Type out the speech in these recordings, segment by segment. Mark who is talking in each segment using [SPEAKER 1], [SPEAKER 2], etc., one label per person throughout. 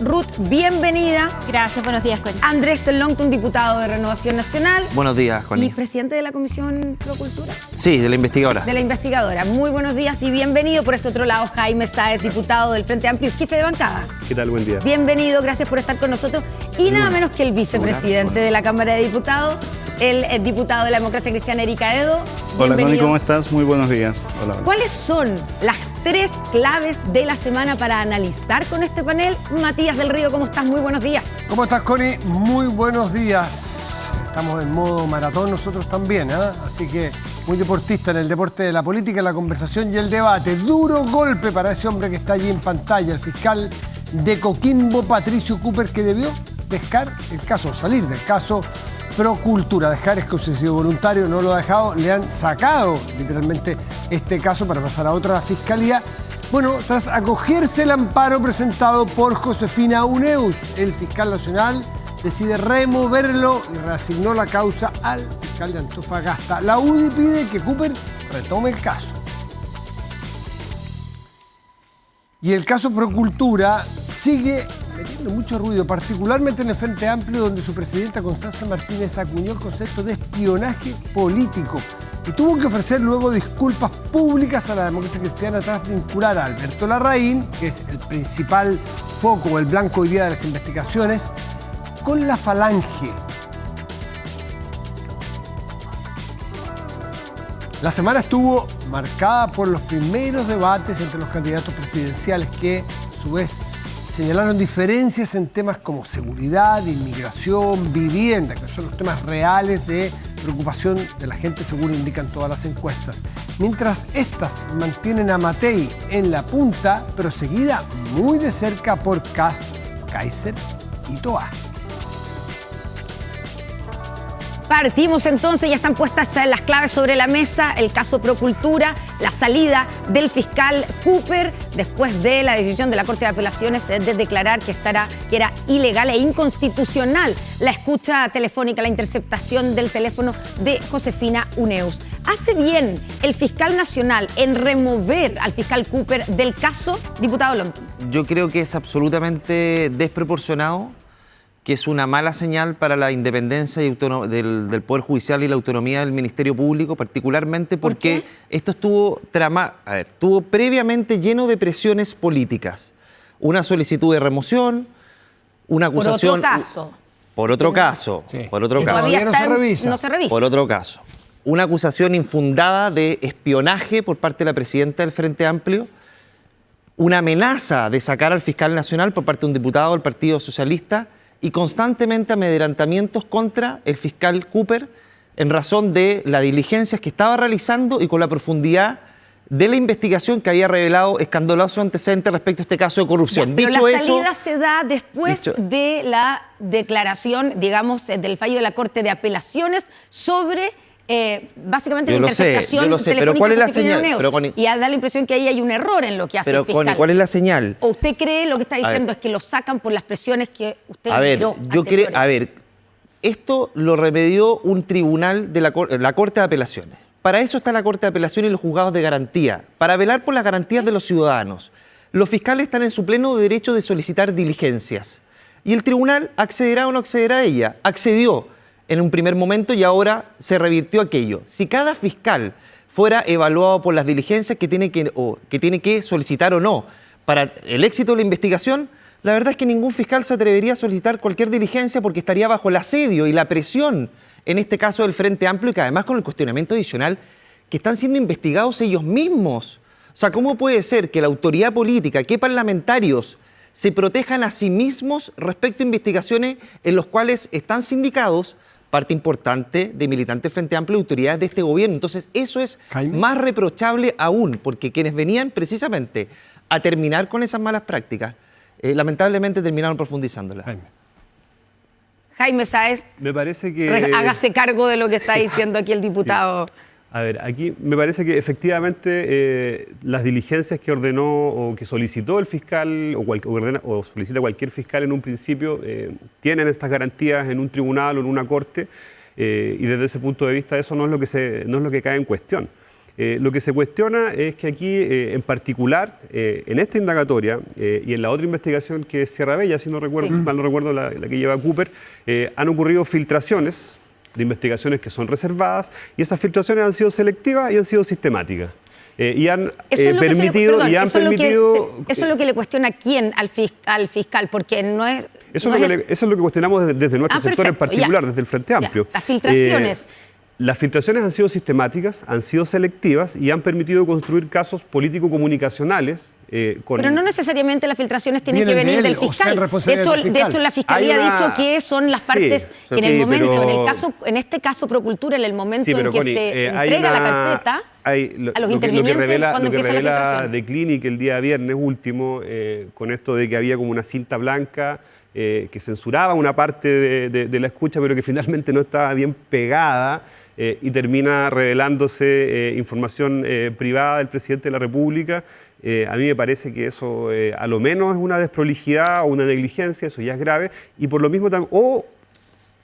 [SPEAKER 1] Ruth, bienvenida.
[SPEAKER 2] Gracias, buenos días, Connie.
[SPEAKER 1] Andrés Longton, diputado de Renovación Nacional.
[SPEAKER 3] Buenos días, Connie.
[SPEAKER 1] ¿Y presidente de la Comisión Pro Cultura?
[SPEAKER 3] Sí, de la investigadora.
[SPEAKER 1] De la investigadora. Muy buenos días y bienvenido. Por este otro lado, Jaime Sáez, diputado del Frente Amplio y jefe de bancada.
[SPEAKER 4] ¿Qué tal? Buen día.
[SPEAKER 1] Bienvenido, gracias por estar con nosotros. Y nada menos que el vicepresidente de la Cámara de Diputados, el diputado de la Democracia Cristiana, Eric Aedo.
[SPEAKER 4] Hola, Connie, ¿cómo estás? Muy buenos días. Hola.
[SPEAKER 1] ¿Cuáles son las 3 claves de la semana para analizar con este panel? Matías del Río, ¿cómo estás? Muy buenos días.
[SPEAKER 5] ¿Cómo estás, Connie? Muy buenos días. Estamos en modo maratón nosotros también, ¿eh? Así que muy deportista en el deporte de la política, la conversación y el debate. Duro golpe para ese hombre que está allí en pantalla, el fiscal de Coquimbo, Patricio Cooper, que debió dejar el caso, salir del caso Pro Cultura. Dejar es que ha sido voluntario, no lo ha dejado, le han sacado literalmente este caso para pasar a otra fiscalía. Bueno, tras acogerse el amparo presentado por Josefina Uneus, el fiscal nacional decide removerlo y reasignó la causa al fiscal de Antofagasta. La UDI pide que Cooper retome el caso. Y el caso Pro Cultura sigue metiendo mucho ruido, particularmente en el Frente Amplio, donde su presidenta Constanza Martínez acuñó el concepto de espionaje político y tuvo que ofrecer luego disculpas públicas a la Democracia Cristiana tras vincular a Alberto Larraín, que es el principal foco o el blanco hoy día de las investigaciones, con la Falange. La semana estuvo marcada por los primeros debates entre los candidatos presidenciales que, a su vez, señalaron diferencias en temas como seguridad, inmigración, vivienda, que son los temas reales de preocupación de la gente, según indican todas las encuestas. Mientras estas mantienen a Matei en la punta, pero seguida muy de cerca por Kast, Kaiser y Toa.
[SPEAKER 1] Partimos entonces, ya están puestas las claves sobre la mesa, el caso Pro Cultura, la salida del fiscal Cooper después de la decisión de la Corte de Apelaciones de declarar que era ilegal e inconstitucional la escucha telefónica, la interceptación del teléfono de Josefina Uneus. ¿Hace bien el fiscal nacional en remover al fiscal Cooper del caso, diputado Longton?
[SPEAKER 3] Yo creo que es absolutamente desproporcionado, que es una mala señal para la independencia y del Poder Judicial y la autonomía del Ministerio Público, particularmente porque esto estuvo previamente lleno de presiones políticas. Una solicitud de remoción, una acusación... Por otro caso.
[SPEAKER 5] Todavía no se revisa.
[SPEAKER 1] No se revisa.
[SPEAKER 3] Por otro caso. Una acusación infundada de espionaje por parte de la presidenta del Frente Amplio, una amenaza de sacar al fiscal nacional por parte de un diputado del Partido Socialista, y constantemente amedrentamientos contra el fiscal Cooper en razón de las diligencias que estaba realizando y con la profundidad de la investigación que había revelado escandalosos antecedentes respecto a este caso de corrupción.
[SPEAKER 1] Ya, pero la salida se da después de la declaración, digamos, del fallo de la Corte de Apelaciones sobre... básicamente la interceptación telefónica,
[SPEAKER 3] pero ¿cuál es la señal?
[SPEAKER 1] Y da la impresión que ahí hay un error en lo que hace el fiscal.
[SPEAKER 3] Connie, ¿cuál es la señal?
[SPEAKER 1] ¿O usted cree lo que está diciendo es que lo sacan por las presiones que usted miró?
[SPEAKER 3] Esto lo remedió un tribunal de la Corte de Apelaciones. Para eso está la Corte de Apelaciones y los juzgados de garantía, para velar por las garantías de los ciudadanos. Los fiscales están en su pleno derecho de solicitar diligencias. Y el tribunal accederá o no accederá a ella. Accedió en un primer momento y ahora se revirtió aquello. Si cada fiscal fuera evaluado por las diligencias que tiene que solicitar o no para el éxito de la investigación, la verdad es que ningún fiscal se atrevería a solicitar cualquier diligencia porque estaría bajo el asedio y la presión, en este caso del Frente Amplio, y que además con el cuestionamiento adicional que están siendo investigados ellos mismos. O sea, ¿cómo puede ser que la autoridad política, que parlamentarios se protejan a sí mismos respecto a investigaciones en las cuales están sindicados parte importante de militantes Frente Amplio y autoridades de este gobierno? Entonces, eso es más reprochable aún, porque quienes venían precisamente a terminar con esas malas prácticas, lamentablemente terminaron profundizándolas.
[SPEAKER 1] Jaime Sáez,
[SPEAKER 4] me parece que
[SPEAKER 1] hágase cargo de lo que está diciendo aquí el diputado.
[SPEAKER 4] Sí. A ver, aquí me parece que efectivamente las diligencias que ordenó o que solicitó el fiscal o solicita cualquier fiscal en un principio tienen estas garantías en un tribunal o en una corte y desde ese punto de vista eso no es lo que cae en cuestión. Lo que se cuestiona es que aquí, en particular, en esta indagatoria y en la otra investigación que es Sierra Bella, si no recuerdo, mal no recuerdo, la que lleva Cooper, han ocurrido filtraciones de investigaciones que son reservadas y esas filtraciones han sido selectivas y han sido sistemáticas. Y han permitido... Eso
[SPEAKER 1] es lo que le cuestiona a quién, al fiscal, porque no es...
[SPEAKER 4] Eso es lo que cuestionamos desde nuestro sector en particular, desde el Frente Amplio.
[SPEAKER 1] Las filtraciones...
[SPEAKER 4] Las filtraciones han sido sistemáticas, han sido selectivas y han permitido construir casos político-comunicacionales.
[SPEAKER 1] Pero no necesariamente las filtraciones tienen que venir del fiscal. De hecho, la Fiscalía ha dicho que son las partes en el momento, en este caso Procuratura, en el momento en que Connie, se entrega la carpeta a los intervinientes cuando empieza la filtración.
[SPEAKER 4] The Clinic el día viernes último, con esto de que había como una cinta blanca que censuraba una parte de la escucha, pero que finalmente no estaba bien pegada. Y termina revelándose información privada del presidente de la República. A mí me parece que eso a lo menos es una desprolijidad o una negligencia, eso ya es grave, y por lo mismo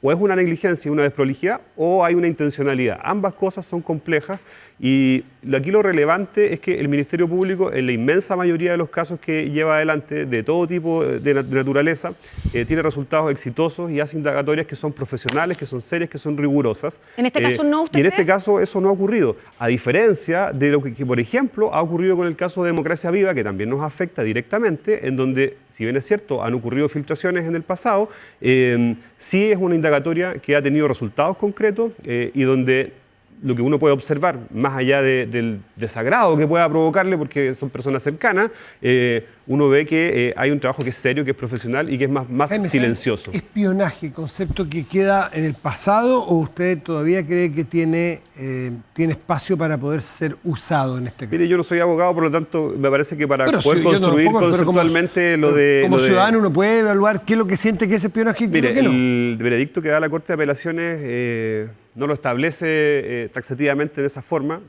[SPEAKER 4] o es una negligencia y una desprolijidad o hay una intencionalidad. Ambas cosas son complejas y aquí lo relevante es que el Ministerio Público, en la inmensa mayoría de los casos que lleva adelante, de todo tipo de naturaleza, tiene resultados exitosos y hace indagatorias que son profesionales, que son serias, que son rigurosas.
[SPEAKER 1] ¿En este caso no, usted
[SPEAKER 4] Y en
[SPEAKER 1] cree?
[SPEAKER 4] este caso eso no ha ocurrido, a diferencia de lo que, por ejemplo, ha ocurrido con el caso de Democracia Viva, que también nos afecta directamente, en donde, si bien es cierto, han ocurrido filtraciones en el pasado, sí es una indagatoria que ha tenido resultados concretos y donde lo que uno puede observar, más allá del desagrado que pueda provocarle, porque son personas cercanas, uno ve que hay un trabajo que es serio, que es profesional y que es más silencioso.
[SPEAKER 5] ¿Espionaje, concepto que queda en el pasado o usted todavía cree que tiene espacio para poder ser usado en este caso?
[SPEAKER 4] Mire, yo no soy abogado, por lo tanto, me parece que para poder construir conceptualmente lo de...
[SPEAKER 5] Como ciudadano uno puede evaluar qué es lo que siente que es espionaje y qué es lo que no.
[SPEAKER 4] El veredicto que da la Corte de Apelaciones no lo establece taxativamente de esa forma,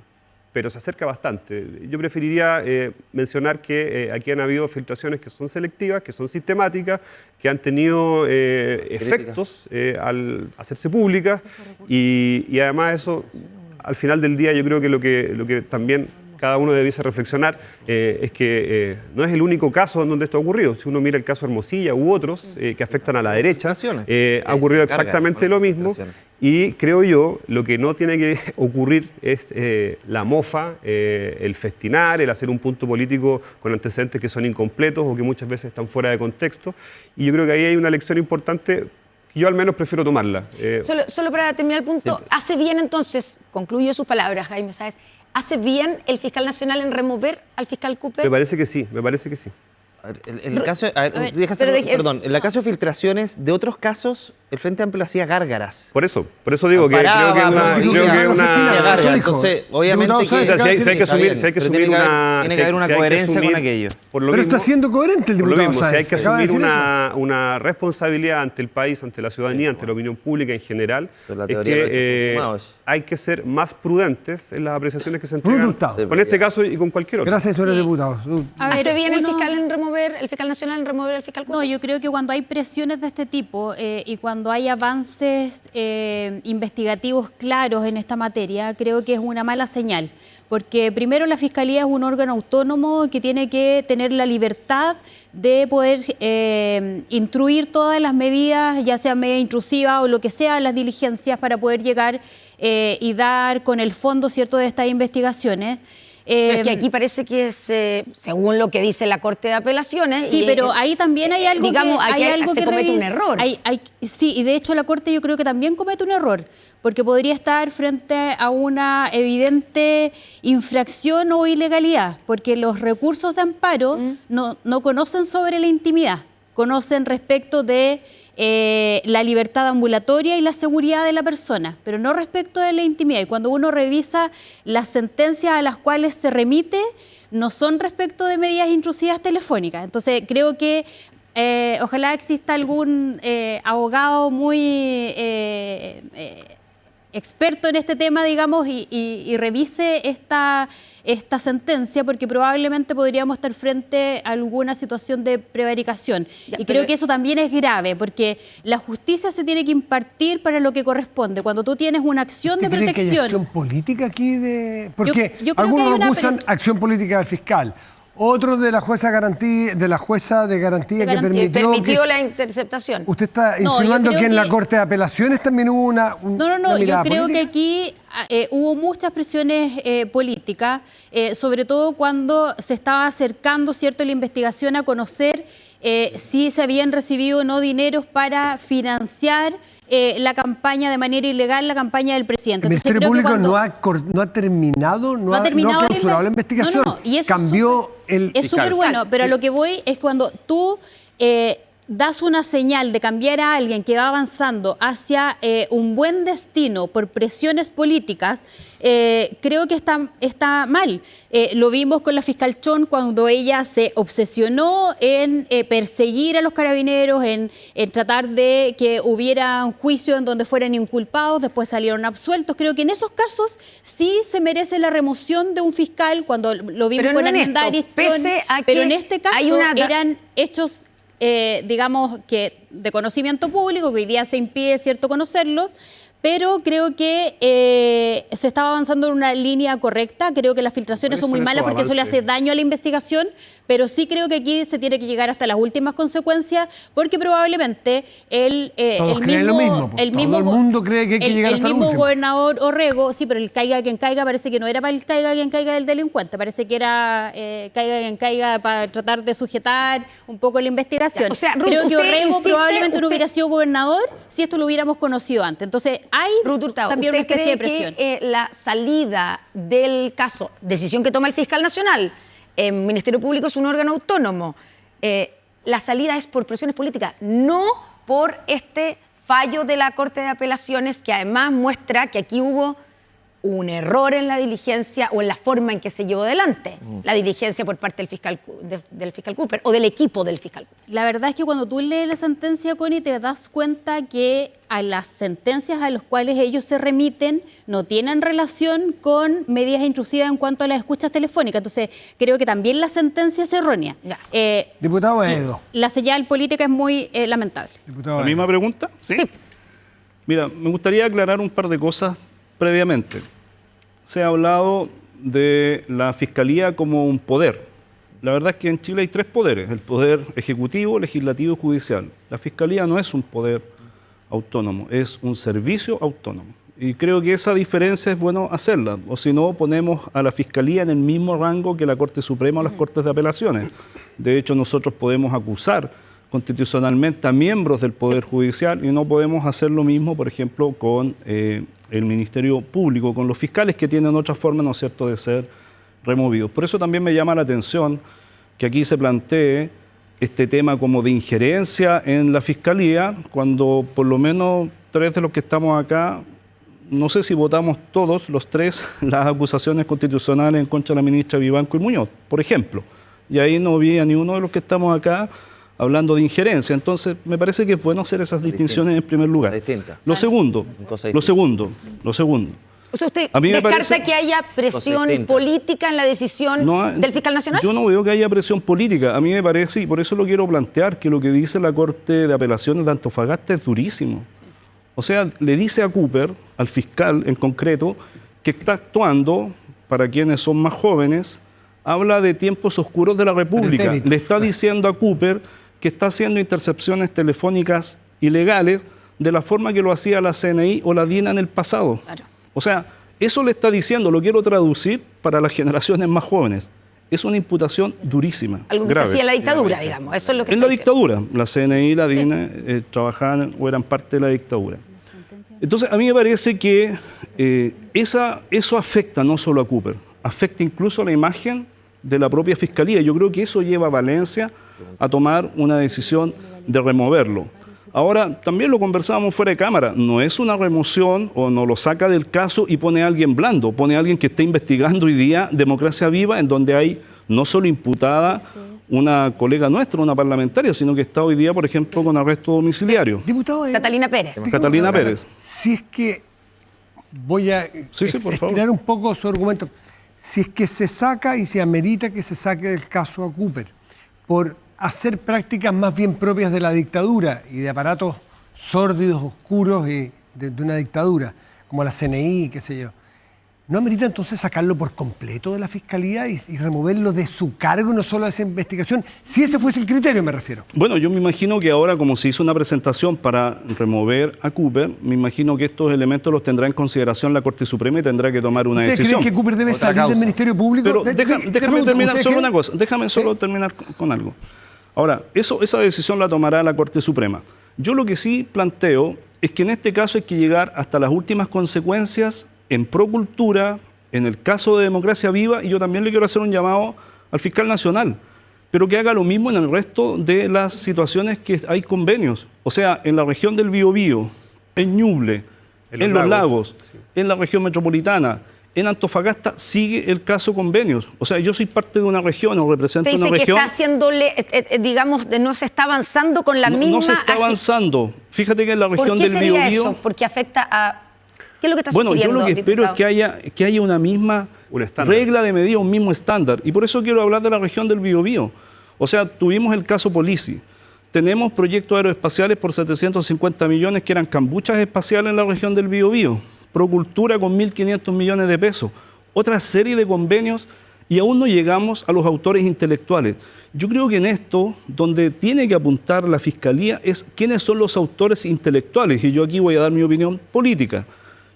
[SPEAKER 4] pero se acerca bastante. Yo preferiría mencionar que aquí han habido filtraciones que son selectivas, que son sistemáticas, que han tenido efectos al hacerse públicas y además eso, al final del día, yo creo que lo que también cada uno debiese reflexionar es que no es el único caso en donde esto ha ocurrido. Si uno mira el caso Hermosilla u otros que afectan a la derecha, ha ocurrido exactamente lo mismo. Y creo yo, lo que no tiene que ocurrir es la mofa, el festinar, el hacer un punto político con antecedentes que son incompletos o que muchas veces están fuera de contexto. Y yo creo que ahí hay una lección importante que yo al menos prefiero tomarla.
[SPEAKER 1] Solo para terminar el punto, ¿hace bien entonces, concluyo sus palabras, Jaime Sáez, ¿hace bien el fiscal nacional en remover al fiscal Cooper?
[SPEAKER 4] Me parece que sí, me parece que sí.
[SPEAKER 3] En el caso, en el caso de filtraciones, de otros casos, el Frente Amplio hacía gárgaras.
[SPEAKER 4] Por eso digo que creo que es una...
[SPEAKER 3] Entonces, obviamente
[SPEAKER 4] si hay que asumir una...
[SPEAKER 3] Tiene que haber una coherencia con aquello.
[SPEAKER 5] Pero está siendo coherente el diputado Sáez.
[SPEAKER 4] Si hay que asumir una responsabilidad ante el país, ante la ciudadanía, ante la opinión pública en general, es que hay que ser más prudentes en las apreciaciones que se entregan con este caso y con cualquier otro.
[SPEAKER 5] Gracias, señores diputados.
[SPEAKER 1] ¿Hace bien el fiscal nacional en remover al fiscal Cooper?
[SPEAKER 2] No, yo creo que cuando hay presiones de este tipo y cuando hay avances investigativos claros en esta materia, creo que es una mala señal. Porque primero la Fiscalía es un órgano autónomo que tiene que tener la libertad de poder instruir todas las medidas, ya sea media intrusiva o lo que sea, las diligencias para poder llegar y dar con el fondo, ¿cierto?, de estas investigaciones.
[SPEAKER 1] Es que aquí parece que es, según lo que dice la Corte de Apelaciones...
[SPEAKER 2] Sí, pero ahí también hay algo
[SPEAKER 1] se comete un error.
[SPEAKER 2] Sí, y de hecho la Corte yo creo que también comete un error, porque podría estar frente a una evidente infracción o ilegalidad, porque los recursos de amparo no conocen sobre la intimidad, conocen respecto de la libertad ambulatoria y la seguridad de la persona, pero no respecto de la intimidad. Y cuando uno revisa las sentencias a las cuales se remite, no son respecto de medidas intrusivas telefónicas. Entonces, creo que ojalá exista algún abogado muy experto en este tema, digamos, y revise esta sentencia, porque probablemente podríamos estar frente a alguna situación de prevaricación. Y creo que eso también es grave, porque la justicia se tiene que impartir para lo que corresponde. Cuando tú tienes una acción de protección...
[SPEAKER 5] ¿Cree que hay acción política aquí? Porque
[SPEAKER 2] yo creo
[SPEAKER 5] algunos
[SPEAKER 2] que hay una,
[SPEAKER 5] acusan acción política del fiscal. Otros de la jueza de garantía que
[SPEAKER 1] permitió la interceptación.
[SPEAKER 5] ¿Usted está insinuando que en la Corte de Apelaciones también hubo una
[SPEAKER 2] No, yo creo
[SPEAKER 5] política?
[SPEAKER 2] que aquí hubo muchas presiones políticas, sobre todo cuando se estaba acercando, ¿cierto?, la investigación a conocer si se habían recibido o no dineros para financiar la campaña de manera ilegal, la campaña del presidente.
[SPEAKER 5] El Ministerio Público no ha terminado clausurado la investigación.
[SPEAKER 2] Y eso
[SPEAKER 5] cambió el...
[SPEAKER 2] Es súper bueno, pero a lo que voy es cuando tú das una señal de cambiar a alguien que va avanzando hacia un buen destino por presiones políticas, creo que está mal. Lo vimos con la fiscal Chon cuando ella se obsesionó en perseguir a los carabineros, en tratar de que hubiera un juicio en donde fueran inculpados, después salieron absueltos. Creo que en esos casos sí se merece la remoción de un fiscal, cuando lo vimos con Armendáriz, pero en este caso eran hechos... digamos que de conocimiento público, que hoy día se impide, ¿cierto?, conocerlos, pero creo que se estaba avanzando en una línea correcta. Creo que las filtraciones son muy malas porque eso le hace daño a la investigación, pero sí creo que aquí se tiene que llegar hasta las últimas consecuencias, porque probablemente el
[SPEAKER 5] mundo cree que hay que llegar hasta
[SPEAKER 2] el mismo gobernador Orrego, sí, pero el caiga quien caiga parece que no era para el caiga quien caiga del delincuente, parece que era caiga quien caiga para tratar de sujetar un poco la investigación.
[SPEAKER 1] O sea, Ruth,
[SPEAKER 2] creo que Orrego probablemente no hubiera sido gobernador si esto lo hubiéramos conocido antes. Entonces, hay también una especie de presión.
[SPEAKER 1] Que la salida del caso, decisión que toma el fiscal nacional, el Ministerio Público es un órgano autónomo, la salida es por presiones políticas, no por este fallo de la Corte de Apelaciones, que además muestra que aquí hubo un error en la diligencia o en la forma en que se llevó adelante la diligencia por parte del fiscal Cooper o del equipo del fiscal Cooper.
[SPEAKER 2] La verdad es que cuando tú lees la sentencia, Connie, te das cuenta que a las sentencias a las cuales ellos se remiten no tienen relación con medidas intrusivas en cuanto a las escuchas telefónicas. Entonces, creo que también la sentencia es errónea.
[SPEAKER 5] Diputado Edo.
[SPEAKER 2] La señal política es muy lamentable.
[SPEAKER 6] ¿La misma pregunta? ¿Sí? Mira, me gustaría aclarar un par de cosas previamente. Se ha hablado de la Fiscalía como un poder. La verdad es que en Chile hay tres poderes: el poder ejecutivo, legislativo y judicial. La Fiscalía no es un poder autónomo, es un servicio autónomo. Y creo que esa diferencia es bueno hacerla, o si no, ponemos a la Fiscalía en el mismo rango que la Corte Suprema o las Cortes de Apelaciones. De hecho, nosotros podemos acusar constitucionalmente a miembros del Poder Judicial y no podemos hacer lo mismo, por ejemplo, con el Ministerio Público, con los fiscales que tienen otra forma, ¿no es cierto?, de ser removidos. Por eso también me llama la atención que aquí se plantee este tema como de injerencia en la Fiscalía, cuando por lo menos tres de los que estamos acá, no sé si votamos todos, los tres, las acusaciones constitucionales en contra de la ministra Vivanco y Muñoz, por ejemplo. Y ahí no vi a ni uno de los que estamos acá hablando de injerencia. Entonces, me parece que es bueno hacer esas distinciones en primer lugar. Lo segundo.
[SPEAKER 1] O sea, ¿usted descarta que haya presión política en la decisión del fiscal nacional?
[SPEAKER 6] Yo no veo que haya presión política. A mí me parece, y por eso lo quiero plantear, que lo que dice la Corte de Apelaciones de Antofagasta es durísimo. O sea, le dice a Cooper, al fiscal en concreto, que está actuando, para quienes son más jóvenes, habla de tiempos oscuros de la República. Le está diciendo a Cooper que está haciendo intercepciones telefónicas ilegales de la forma que lo hacía la CNI o la DINA en el pasado. Claro. O sea, eso le está diciendo, lo quiero traducir para las generaciones más jóvenes. Es una imputación durísima.
[SPEAKER 1] Algo que se hacía en la dictadura, digamos. Eso es lo que
[SPEAKER 6] en la dictadura. La CNI y la DINA trabajaban o eran parte de la dictadura. Entonces, a mí me parece que eso afecta no solo a Cooper, afecta incluso a la imagen de la propia Fiscalía. Yo creo que eso lleva a Valencia a tomar una decisión de removerlo. Ahora, también lo conversábamos fuera de cámara, no es una remoción o no lo saca del caso y pone a alguien blando, pone a alguien que está investigando hoy día Democracia Viva, en donde hay no solo imputada una colega nuestra, una parlamentaria, sino que está hoy día, por ejemplo, con arresto domiciliario.
[SPEAKER 5] Diputado
[SPEAKER 1] Catalina Pérez.
[SPEAKER 6] Catalina Pérez.
[SPEAKER 5] Si es que voy a
[SPEAKER 6] por favor.
[SPEAKER 5] estirar un poco su argumento. Si es que se saca y se amerita que se saque del caso a Cooper por hacer prácticas más bien propias de la dictadura y de aparatos sórdidos, oscuros y de una dictadura, como la CNI, qué sé yo, ¿no amerita entonces sacarlo por completo de la Fiscalía y removerlo de su cargo y no solo de esa investigación? Si ese fuese el criterio, me refiero.
[SPEAKER 6] Bueno, yo me imagino que ahora, como se hizo una presentación para remover a Cooper, me imagino que estos elementos los tendrá en consideración la Corte Suprema y tendrá que tomar una
[SPEAKER 5] ¿Ustedes
[SPEAKER 6] decisión.
[SPEAKER 5] creen que Cooper debe
[SPEAKER 3] Otra
[SPEAKER 5] salir
[SPEAKER 3] causa.
[SPEAKER 5] del Ministerio Público?
[SPEAKER 6] Pero déjame terminar
[SPEAKER 5] ¿ustedes
[SPEAKER 6] solo
[SPEAKER 5] creen?
[SPEAKER 6] una cosa, déjame solo terminar con algo. Ahora, esa decisión la tomará la Corte Suprema. Yo lo que sí planteo es que en este caso hay que llegar hasta las últimas consecuencias en Procultura, en el caso de Democracia Viva, y yo también le quiero hacer un llamado al fiscal nacional, pero que haga lo mismo en el resto de las situaciones que hay convenios. O sea, en la región del Biobío, en Ñuble, en los lagos, en la región metropolitana, en Antofagasta, sigue el caso convenios. O sea, yo soy parte de una región o represento una región.
[SPEAKER 1] Usted dice que está haciéndole, digamos, no se está avanzando con la misma...
[SPEAKER 6] No se está avanzando. Fíjate que en la región
[SPEAKER 1] ¿Por qué
[SPEAKER 6] del
[SPEAKER 1] sería
[SPEAKER 6] Biobío...
[SPEAKER 1] eso? Porque afecta a... ¿Qué es lo que está
[SPEAKER 6] Bueno, yo
[SPEAKER 1] sugiriendo,
[SPEAKER 6] lo que espero es
[SPEAKER 1] diputado?
[SPEAKER 6] que haya una misma
[SPEAKER 4] Un estándar.
[SPEAKER 6] regla de medida, un mismo estándar. Y por eso quiero hablar de la región del Biobío. O sea, tuvimos el caso Polisi. Tenemos proyectos aeroespaciales por 750 millones que eran cambuchas espaciales en la región del Biobío. Procultura con 1.500 millones de pesos. Otra serie de convenios y aún no llegamos a los autores intelectuales. Yo creo que en esto, donde tiene que apuntar la Fiscalía, es quiénes son los autores intelectuales. Y yo aquí voy a dar mi opinión política.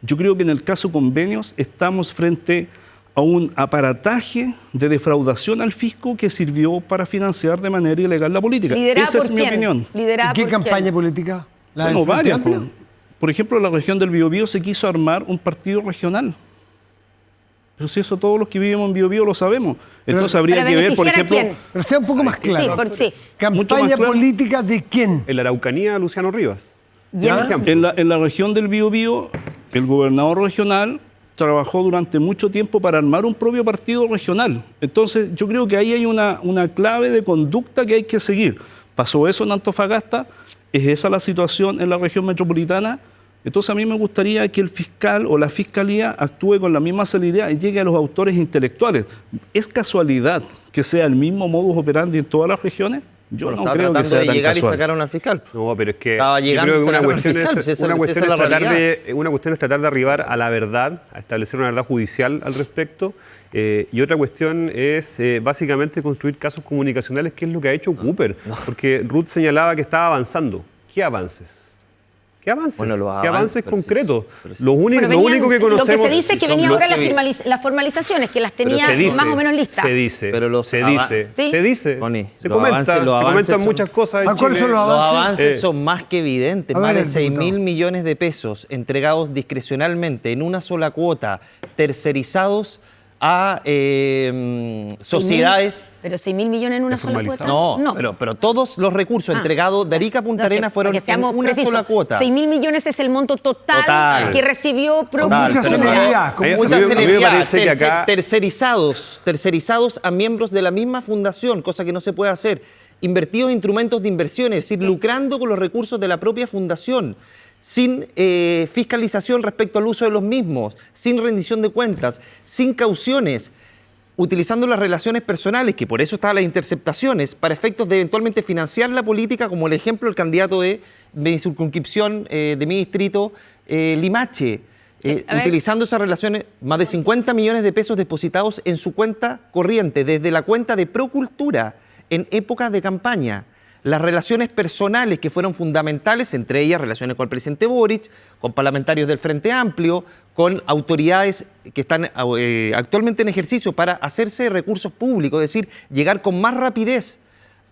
[SPEAKER 6] Yo creo que en el caso convenios estamos frente a un aparataje de defraudación al fisco que sirvió para financiar de manera ilegal la política.
[SPEAKER 1] ¿Liderada
[SPEAKER 6] Esa
[SPEAKER 1] por
[SPEAKER 6] es mi
[SPEAKER 1] quién?
[SPEAKER 6] opinión.
[SPEAKER 1] ¿Liderada
[SPEAKER 5] ¿Y qué
[SPEAKER 1] por
[SPEAKER 5] campaña
[SPEAKER 1] quién?
[SPEAKER 5] política? ¿La del
[SPEAKER 6] Bueno,
[SPEAKER 5] Frente
[SPEAKER 6] varias.
[SPEAKER 5] Amplio?
[SPEAKER 6] Por ejemplo, en la región del Biobío se quiso armar un partido regional. Pero si eso todos los que vivimos en Biobío lo sabemos. Entonces habría
[SPEAKER 1] ¿Para
[SPEAKER 6] que ver, por
[SPEAKER 1] beneficiar a
[SPEAKER 6] ejemplo...
[SPEAKER 1] quién?
[SPEAKER 5] Pero sea un poco más claro.
[SPEAKER 1] Sí.
[SPEAKER 6] Mucho
[SPEAKER 5] ¿Campaña
[SPEAKER 6] más claro.
[SPEAKER 5] política de quién?
[SPEAKER 4] En la Araucanía, Luciano Rivas.
[SPEAKER 1] ¿Ya?
[SPEAKER 4] Por ejemplo.
[SPEAKER 6] En la región del Biobío, el gobernador regional trabajó durante mucho tiempo para armar un propio partido regional. Entonces, yo creo que ahí hay una clave de conducta que hay que seguir. Pasó eso en Antofagasta, ¿es esa la situación en la región metropolitana? Entonces, a mí me gustaría que el fiscal o la fiscalía actúe con la misma celeridad y llegue a los autores intelectuales. ¿Es casualidad que sea el mismo modus operandi en todas las regiones? Yo
[SPEAKER 3] Bueno,
[SPEAKER 6] no
[SPEAKER 3] estaba
[SPEAKER 6] creo que
[SPEAKER 3] tratando
[SPEAKER 6] sea
[SPEAKER 3] de
[SPEAKER 6] tan
[SPEAKER 3] llegar y
[SPEAKER 6] casual.
[SPEAKER 3] sacaron al fiscal.
[SPEAKER 4] No, pero es que
[SPEAKER 3] Estaba
[SPEAKER 4] yo
[SPEAKER 3] llegando
[SPEAKER 4] creo
[SPEAKER 3] y
[SPEAKER 4] que
[SPEAKER 3] sacaron al fiscal, pues esa
[SPEAKER 4] una
[SPEAKER 3] es la realidad.
[SPEAKER 4] una cuestión es tratar de arribar a la verdad, a establecer una verdad judicial al respecto, y otra cuestión es básicamente construir casos comunicacionales, que es lo que ha hecho Cooper, porque Ruth señalaba que estaba avanzando. ¿Qué avances? ¿Qué avances?
[SPEAKER 3] Bueno, los
[SPEAKER 4] ¿Qué
[SPEAKER 3] avances,
[SPEAKER 4] avances
[SPEAKER 3] pero
[SPEAKER 4] concretos?
[SPEAKER 3] pero sí.
[SPEAKER 4] Lo único que conocemos...
[SPEAKER 1] Lo que se dice es que
[SPEAKER 3] son
[SPEAKER 1] venía
[SPEAKER 3] los
[SPEAKER 1] ahora
[SPEAKER 3] que-
[SPEAKER 1] las formalizaciones, que las
[SPEAKER 4] Pero
[SPEAKER 1] tenía
[SPEAKER 4] se dice,
[SPEAKER 1] más o menos listas.
[SPEAKER 4] Se dice,
[SPEAKER 3] Pero los
[SPEAKER 4] se
[SPEAKER 3] ava-
[SPEAKER 4] dice,
[SPEAKER 1] ¿Sí?
[SPEAKER 4] se dice,
[SPEAKER 3] Connie,
[SPEAKER 4] se
[SPEAKER 3] los
[SPEAKER 4] comenta,
[SPEAKER 3] avances- los
[SPEAKER 4] se
[SPEAKER 3] avances
[SPEAKER 4] comentan
[SPEAKER 3] son-
[SPEAKER 4] muchas cosas en
[SPEAKER 5] ¿Cuáles son
[SPEAKER 4] Chile.
[SPEAKER 5] los
[SPEAKER 3] Los
[SPEAKER 5] avances?
[SPEAKER 3] avances son más que evidentes.
[SPEAKER 5] A
[SPEAKER 3] Más
[SPEAKER 5] ver,
[SPEAKER 3] de 6.000
[SPEAKER 5] diputado.
[SPEAKER 3] millones de pesos entregados discrecionalmente en una sola cuota, tercerizados a sociedades.
[SPEAKER 1] Pero 6.000 millones en una sola cuota.
[SPEAKER 3] No, pero todos los recursos entregados de Arica a Punta Arenas fueron
[SPEAKER 1] para que seamos
[SPEAKER 3] en una
[SPEAKER 1] precisos,
[SPEAKER 3] sola cuota.
[SPEAKER 1] 6.000 millones es el monto total,
[SPEAKER 3] Total.
[SPEAKER 1] que recibió
[SPEAKER 5] Con mucha
[SPEAKER 3] pero-
[SPEAKER 5] celeridad. Con
[SPEAKER 4] Ahí-
[SPEAKER 5] mucha
[SPEAKER 3] Mucha
[SPEAKER 4] a mí me
[SPEAKER 3] celeridad,
[SPEAKER 4] parece que acá-
[SPEAKER 3] tercerizados a miembros de la misma fundación, cosa que no se puede hacer. Invertidos en instrumentos de inversión, es decir, lucrando con los recursos de la propia fundación, sin fiscalización respecto al uso de los mismos, sin rendición de cuentas, sin cauciones, utilizando las relaciones personales, que por eso estaban las interceptaciones, para efectos de eventualmente financiar la política, como el ejemplo del candidato de mi circunscripción, de mi distrito, Limache.
[SPEAKER 1] A ver.
[SPEAKER 3] Utilizando esas relaciones, más de 50 millones de pesos depositados en su cuenta corriente, desde la cuenta de Procultura, en épocas de campaña. Las relaciones personales que fueron fundamentales, entre ellas relaciones con el presidente Boric, con parlamentarios del Frente Amplio, con autoridades que están actualmente en ejercicio para hacerse de recursos públicos, es decir, llegar con más rapidez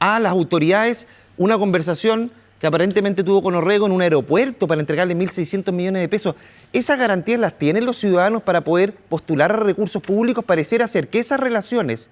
[SPEAKER 3] a las autoridades. Una conversación que aparentemente tuvo con Orrego en un aeropuerto para entregarle 1.600 millones de pesos. Esas garantías las tienen los ciudadanos para poder postular a recursos públicos. Pareciera ser que esas relaciones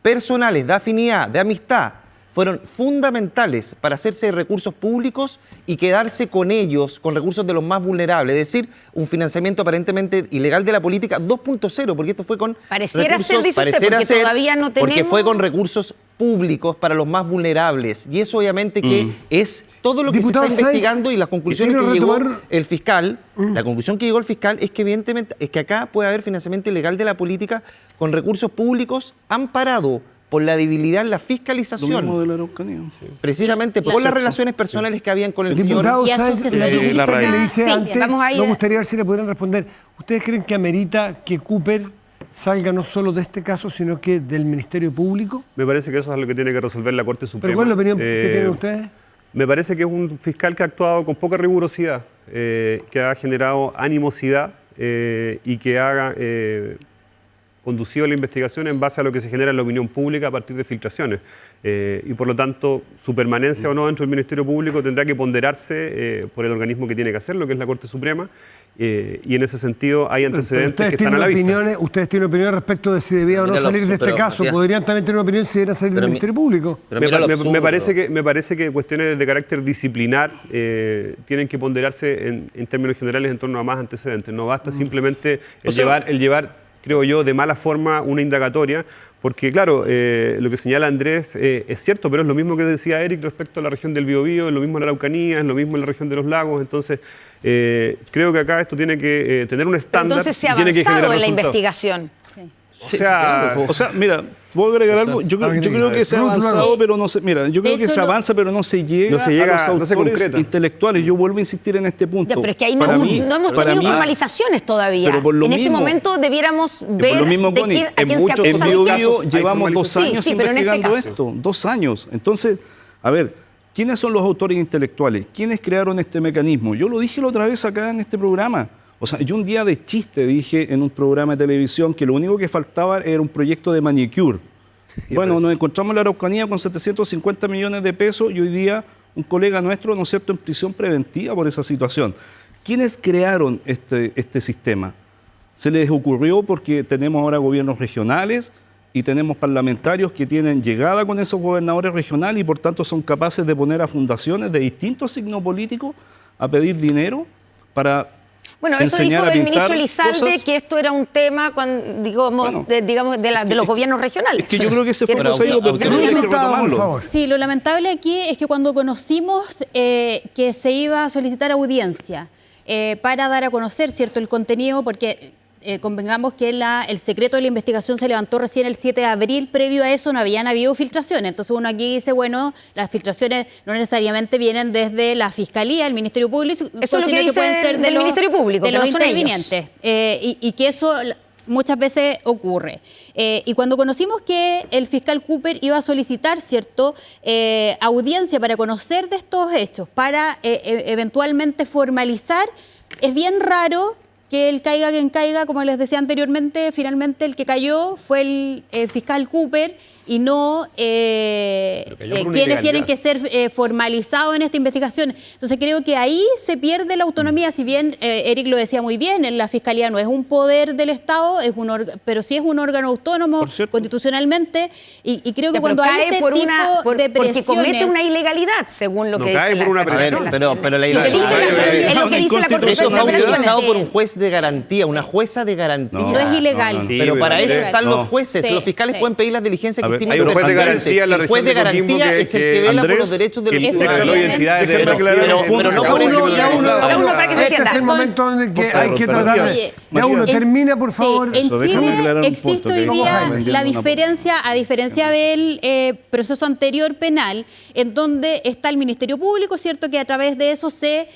[SPEAKER 3] personales, de afinidad, de amistad, fueron fundamentales para hacerse de recursos públicos y quedarse con ellos, con recursos de los más vulnerables. Es decir, un financiamiento aparentemente ilegal de la política 2.0, porque esto fue con
[SPEAKER 1] Pareciera
[SPEAKER 3] recursos,
[SPEAKER 1] ser, dice usted,
[SPEAKER 3] pareciera
[SPEAKER 1] porque
[SPEAKER 3] ser,
[SPEAKER 1] todavía no
[SPEAKER 3] porque
[SPEAKER 1] tenemos...
[SPEAKER 3] fue con recursos públicos para los más vulnerables. Y eso obviamente que es todo lo que
[SPEAKER 5] Diputado
[SPEAKER 3] se está
[SPEAKER 5] Sáenz,
[SPEAKER 3] investigando y las conclusiones que
[SPEAKER 5] quiero
[SPEAKER 3] llegó
[SPEAKER 5] retomar-
[SPEAKER 3] el fiscal. La conclusión que llegó el fiscal es que evidentemente es que acá puede haber financiamiento ilegal de la política con recursos públicos amparado por la debilidad en la
[SPEAKER 6] Lo
[SPEAKER 3] fiscalización.
[SPEAKER 6] mismo de la Araucanía.
[SPEAKER 3] Precisamente por las relaciones personales que habían con el señor.
[SPEAKER 5] Diputado
[SPEAKER 2] Y
[SPEAKER 5] Sáenz,
[SPEAKER 2] asociación.
[SPEAKER 5] la pregunta
[SPEAKER 6] La
[SPEAKER 5] que le
[SPEAKER 6] raíz.
[SPEAKER 5] hice
[SPEAKER 1] Sí,
[SPEAKER 5] antes,
[SPEAKER 1] vamos a ir-
[SPEAKER 5] me gustaría ver si le pudieran responder. ¿Ustedes creen que amerita que Cooper salga no solo de este caso, sino que del Ministerio Público?
[SPEAKER 4] Me parece que eso es lo que tiene que resolver la Corte Suprema.
[SPEAKER 5] ¿Pero cuál es la opinión que tienen ustedes?
[SPEAKER 4] Me parece que es un fiscal que ha actuado con poca rigurosidad, que ha generado animosidad y que ha conducido la investigación en base a lo que se genera en la opinión pública a partir de filtraciones. Y por lo tanto, su permanencia o no dentro del Ministerio Público tendrá que ponderarse por el organismo que tiene que hacerlo, que es la Corte Suprema. Y en ese sentido hay
[SPEAKER 5] Pero
[SPEAKER 4] antecedentes que están a la vista.
[SPEAKER 5] ustedes tienen opinión respecto de si debía o no
[SPEAKER 3] Mira lo
[SPEAKER 5] salir de este
[SPEAKER 3] pero,
[SPEAKER 5] caso.
[SPEAKER 3] Matías.
[SPEAKER 5] Podrían también tener una opinión si deberían salir del
[SPEAKER 3] Pero mi-
[SPEAKER 5] Ministerio Público.
[SPEAKER 3] Pero mira lo absurdo.
[SPEAKER 4] Me parece que cuestiones de carácter disciplinar tienen que ponderarse en términos generales en torno a más antecedentes. No basta simplemente el llevar, creo yo, de mala forma una indagatoria, porque claro, lo que señala Andrés es cierto, pero es lo mismo que decía Eric respecto a la región del Biobío, es lo mismo en la Araucanía, es lo mismo en la región de los lagos. Entonces, creo que acá esto tiene que tener un
[SPEAKER 1] Pero
[SPEAKER 4] estándar.
[SPEAKER 1] entonces se ha
[SPEAKER 4] y tiene que
[SPEAKER 1] avanzado
[SPEAKER 4] generar
[SPEAKER 1] en la
[SPEAKER 4] resultados.
[SPEAKER 1] investigación.
[SPEAKER 6] O sea, mira, puedo agregar algo. Yo creo que se ha avanzado, pero no se. Mira, yo
[SPEAKER 2] De
[SPEAKER 6] creo que
[SPEAKER 2] hecho,
[SPEAKER 6] se avanza, pero no se llega,
[SPEAKER 4] No se llega,
[SPEAKER 6] a
[SPEAKER 4] no
[SPEAKER 6] los
[SPEAKER 4] se
[SPEAKER 6] autores
[SPEAKER 4] concreta.
[SPEAKER 6] intelectuales. Yo vuelvo a insistir en este punto.
[SPEAKER 1] Ya, pero es que ahí no,
[SPEAKER 6] Para mí-
[SPEAKER 1] no hemos
[SPEAKER 6] para
[SPEAKER 1] tenido
[SPEAKER 6] mí-
[SPEAKER 1] formalizaciones todavía.
[SPEAKER 6] Pero por lo
[SPEAKER 1] En ese
[SPEAKER 6] mismo-
[SPEAKER 1] momento debiéramos
[SPEAKER 6] Por
[SPEAKER 1] ver
[SPEAKER 6] lo mismo,
[SPEAKER 1] de
[SPEAKER 6] Connie,
[SPEAKER 1] quién, a quién se
[SPEAKER 6] en
[SPEAKER 1] acusa los
[SPEAKER 6] Biobío
[SPEAKER 1] casos.
[SPEAKER 4] Hay
[SPEAKER 6] llevamos 2
[SPEAKER 1] formalización.
[SPEAKER 6] años
[SPEAKER 1] Sí, pero en este
[SPEAKER 6] investigando
[SPEAKER 1] caso.
[SPEAKER 6] esto. 2 años. Entonces, a ver, ¿quiénes son los autores intelectuales? ¿Quiénes crearon este mecanismo? Yo lo dije la otra vez acá en este programa. O sea, yo un día de chiste dije en un programa de televisión que lo único que faltaba era un proyecto de manicure. Bueno, nos encontramos en la Araucanía con 750 millones de pesos y hoy día un colega nuestro, ¿no es cierto?, en prisión preventiva por esa situación. ¿Quiénes crearon este sistema? Se les ocurrió porque tenemos ahora gobiernos regionales y tenemos parlamentarios que tienen llegada con esos gobernadores regionales y por tanto son capaces de poner a fundaciones de distintos signos políticos a pedir dinero para
[SPEAKER 1] Bueno, eso dijo
[SPEAKER 6] enseñar a
[SPEAKER 1] el
[SPEAKER 6] pintar
[SPEAKER 1] ministro Elizalde,
[SPEAKER 6] cosas.
[SPEAKER 1] que esto era un tema cuando, digamos, de los gobiernos regionales.
[SPEAKER 6] Es que yo creo que ese
[SPEAKER 1] Pero-
[SPEAKER 6] foco se ha ido perdiendo y hay que
[SPEAKER 5] Diputado, por
[SPEAKER 6] retomarlo.
[SPEAKER 5] favor.
[SPEAKER 2] Sí, lo lamentable aquí es que cuando conocimos que se iba a solicitar audiencia para dar a conocer, ¿cierto?, el contenido, porque convengamos que el secreto de la investigación se levantó recién el 7 de abril, previo a eso no habían habido filtraciones. Entonces uno aquí dice, bueno, las filtraciones no necesariamente vienen desde la Fiscalía, el Ministerio Público,
[SPEAKER 1] Eso es lo que
[SPEAKER 2] sino
[SPEAKER 1] dice
[SPEAKER 2] pueden ser
[SPEAKER 1] del Ministerio Público,
[SPEAKER 2] de
[SPEAKER 1] que
[SPEAKER 2] los
[SPEAKER 1] no son ellos.
[SPEAKER 2] intervinientes. Y que eso muchas veces ocurre. Y cuando conocimos que el fiscal Cooper iba a solicitar, ¿cierto?, audiencia para conocer de estos hechos, para eventualmente formalizar, es bien raro que él caiga quien caiga, como les decía anteriormente, finalmente el que cayó fue el fiscal Cooper y no
[SPEAKER 4] cayó por una
[SPEAKER 2] quienes tienen
[SPEAKER 4] ilegalidad.
[SPEAKER 2] que ser formalizados en esta investigación. Entonces creo que ahí se pierde la autonomía, si bien Eric lo decía muy bien, la Fiscalía no es un poder del Estado, pero sí es un órgano autónomo
[SPEAKER 6] Por cierto.
[SPEAKER 2] constitucionalmente y creo que
[SPEAKER 1] Ya, pero
[SPEAKER 2] cuando hay
[SPEAKER 1] cae
[SPEAKER 2] este
[SPEAKER 1] por
[SPEAKER 2] tipo
[SPEAKER 1] porque
[SPEAKER 2] de
[SPEAKER 1] comete
[SPEAKER 2] presiones...
[SPEAKER 1] una ilegalidad, según lo
[SPEAKER 4] No
[SPEAKER 1] que
[SPEAKER 4] cae
[SPEAKER 1] dice
[SPEAKER 4] por una
[SPEAKER 1] la
[SPEAKER 4] presión.
[SPEAKER 1] Corte de
[SPEAKER 3] Pero la
[SPEAKER 1] Apelaciones. Lo que dice
[SPEAKER 3] ilegalidad-
[SPEAKER 1] es lo que dice la Corte de
[SPEAKER 3] Eso fue
[SPEAKER 1] Apelaciones.
[SPEAKER 3] autorizado por un juez de garantía, una jueza de garantía.
[SPEAKER 2] No es ilegal.
[SPEAKER 4] Sí,
[SPEAKER 3] Pero para
[SPEAKER 4] pero
[SPEAKER 3] eso
[SPEAKER 4] es-
[SPEAKER 3] están
[SPEAKER 6] no.
[SPEAKER 3] los jueces.
[SPEAKER 2] Sí,
[SPEAKER 3] los fiscales
[SPEAKER 2] sí.
[SPEAKER 3] pueden pedir las diligencias
[SPEAKER 6] A
[SPEAKER 3] que
[SPEAKER 6] ver,
[SPEAKER 3] estimen
[SPEAKER 4] hay un juez de
[SPEAKER 3] pertinentes.
[SPEAKER 4] garantía en la
[SPEAKER 3] El juez de
[SPEAKER 4] región de Coquimbo
[SPEAKER 3] garantía es el que vela por los derechos de los
[SPEAKER 4] que
[SPEAKER 3] ciudadanos.
[SPEAKER 4] declaró identidad de
[SPEAKER 3] Pero-
[SPEAKER 4] declarar
[SPEAKER 3] pero-
[SPEAKER 4] un punto.
[SPEAKER 3] pero no
[SPEAKER 5] Ya
[SPEAKER 3] por
[SPEAKER 5] uno,
[SPEAKER 3] eso-
[SPEAKER 5] ya uno,
[SPEAKER 1] Da uno para que se
[SPEAKER 5] este es
[SPEAKER 1] entienda.
[SPEAKER 5] el momento en el que
[SPEAKER 6] Por
[SPEAKER 5] hay
[SPEAKER 6] favor,
[SPEAKER 5] que
[SPEAKER 6] pero
[SPEAKER 5] tratar
[SPEAKER 2] Oye,
[SPEAKER 5] de... Ya uno,
[SPEAKER 2] en-
[SPEAKER 5] termina, por favor.
[SPEAKER 2] Sí, en
[SPEAKER 6] Eso, déjame
[SPEAKER 2] Chile
[SPEAKER 6] aclarar un
[SPEAKER 2] existe
[SPEAKER 6] punto,
[SPEAKER 2] hoy
[SPEAKER 6] que
[SPEAKER 2] día
[SPEAKER 5] vamos
[SPEAKER 6] vendiendo
[SPEAKER 2] la
[SPEAKER 6] una
[SPEAKER 2] diferencia, a diferencia del proceso anterior penal, en donde está el Ministerio Público, ¿cierto?, que a través de eso se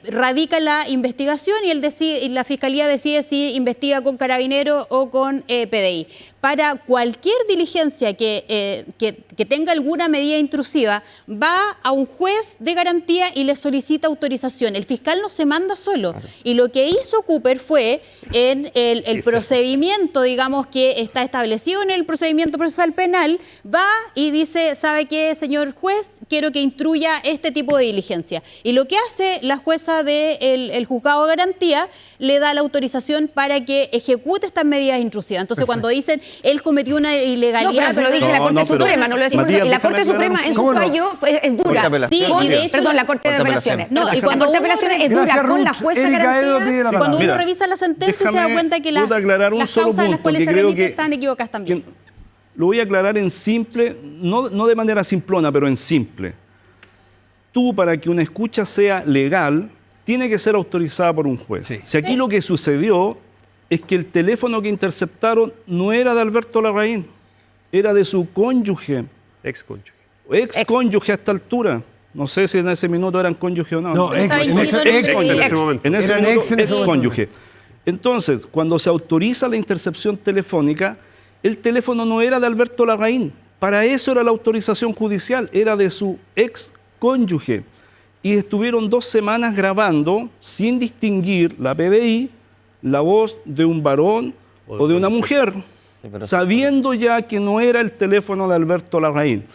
[SPEAKER 2] radica la investigación y, y la Fiscalía decide si investiga con Carabineros o con PDI. Para cualquier diligencia que tenga alguna medida intrusiva, va a un juez de garantía y le solicita autorización. El fiscal no se manda solo. Y lo que hizo Cooper fue, en el procedimiento, digamos, que está establecido en el procedimiento procesal penal, va y dice, ¿sabe qué, señor juez? Quiero que instruya este tipo de diligencia. Y lo que hace la jueza del juzgado de garantía, le da la autorización para que ejecute estas medidas intrusivas. Entonces, cuando dicen él cometió una ilegalidad.
[SPEAKER 1] No, pero eso lo dice la Corte Suprema, no lo decimos.
[SPEAKER 6] Matías,
[SPEAKER 1] La Corte
[SPEAKER 6] déjame
[SPEAKER 1] Suprema en su
[SPEAKER 5] ¿Cómo no?
[SPEAKER 1] fallo es dura.
[SPEAKER 2] Sí, y de hecho,
[SPEAKER 1] Perdón, la Corte de Apelaciones.
[SPEAKER 2] No, y cuando
[SPEAKER 1] la Corte de
[SPEAKER 2] uno
[SPEAKER 1] Apelaciones es dura
[SPEAKER 5] Gracias,
[SPEAKER 1] con la
[SPEAKER 5] Ruth.
[SPEAKER 1] jueza
[SPEAKER 5] Erika Edo
[SPEAKER 1] garantía.
[SPEAKER 5] pide la palabra.
[SPEAKER 2] cuando uno
[SPEAKER 6] Mira,
[SPEAKER 2] revisa la sentencia se da
[SPEAKER 6] déjame,
[SPEAKER 2] cuenta que
[SPEAKER 6] Ruth, aclarar un
[SPEAKER 2] las
[SPEAKER 6] solo
[SPEAKER 2] causas a las
[SPEAKER 6] punto,
[SPEAKER 2] cuales
[SPEAKER 6] que
[SPEAKER 2] se
[SPEAKER 6] creo
[SPEAKER 2] remite
[SPEAKER 6] que-
[SPEAKER 2] están equivocadas también.
[SPEAKER 6] Lo voy a aclarar en simple, no de manera simplona, pero en simple. Tú, para que una escucha sea legal, tiene que ser autorizada por un juez.
[SPEAKER 5] Sí.
[SPEAKER 6] Si aquí lo que sucedió es que el teléfono que interceptaron no era de Alberto Larraín, era de su cónyuge,
[SPEAKER 4] Ex cónyuge.
[SPEAKER 6] ex cónyuge a esta altura. No sé si en ese minuto eran cónyuge o no.
[SPEAKER 5] No,
[SPEAKER 2] Está
[SPEAKER 5] en
[SPEAKER 2] incluido
[SPEAKER 5] ese
[SPEAKER 2] en
[SPEAKER 5] ex.
[SPEAKER 2] el-
[SPEAKER 4] En ese momento.
[SPEAKER 6] En ese
[SPEAKER 5] Eran
[SPEAKER 6] minuto,
[SPEAKER 5] ex en ese
[SPEAKER 6] ex
[SPEAKER 5] momento.
[SPEAKER 6] cónyuge. Entonces, cuando se autoriza la intercepción telefónica, el teléfono no era de Alberto Larraín. Para eso era la autorización judicial, era de su ex cónyuge. Y estuvieron 2 semanas grabando sin distinguir la PDI, la voz de un varón o de una mujer, sabiendo ya que no era el teléfono de Alberto Larraín.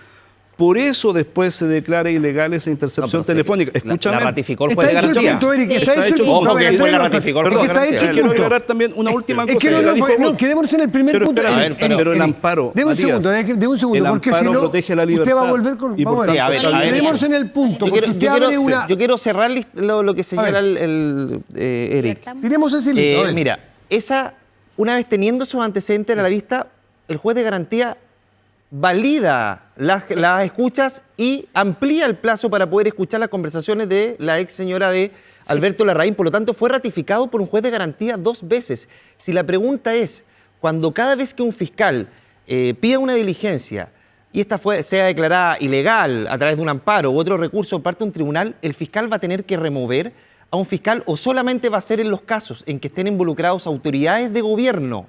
[SPEAKER 6] Por eso después se declara ilegal esa intercepción telefónica. Escúchame.
[SPEAKER 3] La ratificó el juez
[SPEAKER 5] Está
[SPEAKER 3] de
[SPEAKER 5] hecho el
[SPEAKER 3] garantía.
[SPEAKER 5] punto, Eric.
[SPEAKER 2] Sí.
[SPEAKER 5] Está hecho el
[SPEAKER 6] hecho-
[SPEAKER 5] punto.
[SPEAKER 3] ojo,
[SPEAKER 5] A ver,
[SPEAKER 3] que después la
[SPEAKER 5] espera,
[SPEAKER 3] ratificó el
[SPEAKER 5] es que
[SPEAKER 3] juez de
[SPEAKER 5] está hecho
[SPEAKER 3] garantía.
[SPEAKER 5] el
[SPEAKER 6] Quiero
[SPEAKER 5] punto.
[SPEAKER 6] aclarar también una última cosa.
[SPEAKER 5] Es que no,
[SPEAKER 6] la
[SPEAKER 5] no,
[SPEAKER 6] dijo
[SPEAKER 5] pues, no,
[SPEAKER 6] Ruth.
[SPEAKER 5] quedémonos en el primer
[SPEAKER 6] Pero
[SPEAKER 5] punto.
[SPEAKER 6] espérame,
[SPEAKER 5] Eric,
[SPEAKER 6] pero el
[SPEAKER 5] Eric,
[SPEAKER 6] amparo,
[SPEAKER 5] Deme un
[SPEAKER 6] Matías,
[SPEAKER 5] segundo, deme un segundo,
[SPEAKER 6] el
[SPEAKER 5] porque si
[SPEAKER 6] amparo
[SPEAKER 5] no,
[SPEAKER 6] protege la
[SPEAKER 5] usted va a
[SPEAKER 6] libertad.
[SPEAKER 5] volver con...
[SPEAKER 6] Y
[SPEAKER 5] Vamos
[SPEAKER 6] por
[SPEAKER 5] a ver,
[SPEAKER 3] tanto, a ver,
[SPEAKER 5] quedémonos en el punto, porque usted abre una...
[SPEAKER 3] Yo quiero cerrar lo que señala
[SPEAKER 5] A ver.
[SPEAKER 3] Eric.
[SPEAKER 5] Tiremos ese listo, a ver.
[SPEAKER 3] Mira, una vez teniendo esos antecedentes a la vista, el juez de garantía valida las escuchas y amplía el plazo para poder escuchar las conversaciones de la ex señora de Alberto Larraín. Por lo tanto, fue ratificado por un juez de garantía 2 veces. Si la pregunta es, cuando cada vez que un fiscal pida una diligencia y esta sea declarada ilegal a través de un amparo u otro recurso por parte de un tribunal, el fiscal va a tener que remover a un fiscal o solamente va a ser en los casos en que estén involucrados autoridades de gobierno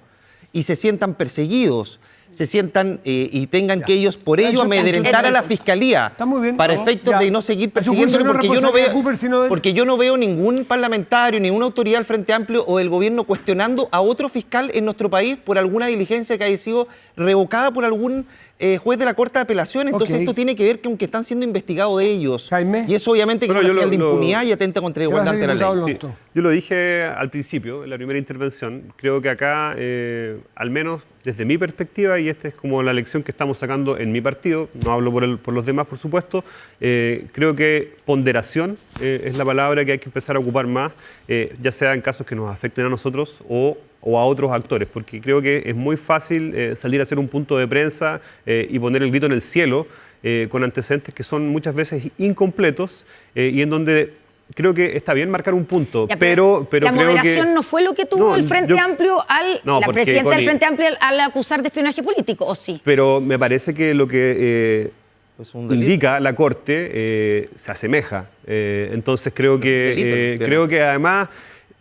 [SPEAKER 3] y se sientan perseguidos, se sientan y tengan que ellos por ello
[SPEAKER 5] Hecho,
[SPEAKER 3] amedrentar a la fiscalía
[SPEAKER 5] Está muy bien.
[SPEAKER 3] para
[SPEAKER 5] No,
[SPEAKER 3] efectos
[SPEAKER 5] ya.
[SPEAKER 3] de no seguir
[SPEAKER 5] Es un juicio
[SPEAKER 3] persiguiéndolo,
[SPEAKER 5] no
[SPEAKER 3] porque
[SPEAKER 5] responsabilidad de Cooper, sino de-
[SPEAKER 3] porque yo no veo ningún parlamentario, ninguna autoridad del Frente Amplio o del gobierno cuestionando a otro fiscal en nuestro país por alguna diligencia que haya sido revocada por algún juez de la Corte de Apelaciones. Entonces
[SPEAKER 5] Ok.
[SPEAKER 3] esto tiene que ver con que están siendo investigados ellos.
[SPEAKER 5] Jaime.
[SPEAKER 3] Y eso obviamente que es
[SPEAKER 4] Bueno,
[SPEAKER 3] una
[SPEAKER 4] yo
[SPEAKER 3] señal de
[SPEAKER 4] lo-
[SPEAKER 3] impunidad y atenta contra la igualdad
[SPEAKER 5] Gracias,
[SPEAKER 3] ante la ley.
[SPEAKER 5] diputado Alonso.
[SPEAKER 4] Yo lo dije al principio, en la primera intervención. Creo que acá, al menos desde mi perspectiva, y esta es como la lección que estamos sacando en mi partido, no hablo por los demás, por supuesto, creo que ponderación es la palabra que hay que empezar a ocupar más, ya sea en casos que nos afecten a nosotros o a otros actores, porque creo que es muy fácil salir a hacer un punto de prensa y poner el grito en el cielo con antecedentes que son muchas veces incompletos y en donde creo que está bien marcar un punto,
[SPEAKER 1] Ya,
[SPEAKER 4] pero
[SPEAKER 1] la
[SPEAKER 4] creo
[SPEAKER 1] moderación
[SPEAKER 4] que...
[SPEAKER 1] no fue lo que tuvo
[SPEAKER 4] No,
[SPEAKER 1] el Frente
[SPEAKER 4] yo-
[SPEAKER 1] Amplio
[SPEAKER 4] No,
[SPEAKER 1] la
[SPEAKER 4] porque,
[SPEAKER 1] presidenta del
[SPEAKER 4] Connie,
[SPEAKER 1] Frente Amplio al acusar de espionaje político, ¿o sí?
[SPEAKER 4] Pero me parece que lo que
[SPEAKER 3] Es un delito.
[SPEAKER 4] indica la Corte se asemeja. Entonces creo que
[SPEAKER 3] delito,
[SPEAKER 4] creo que además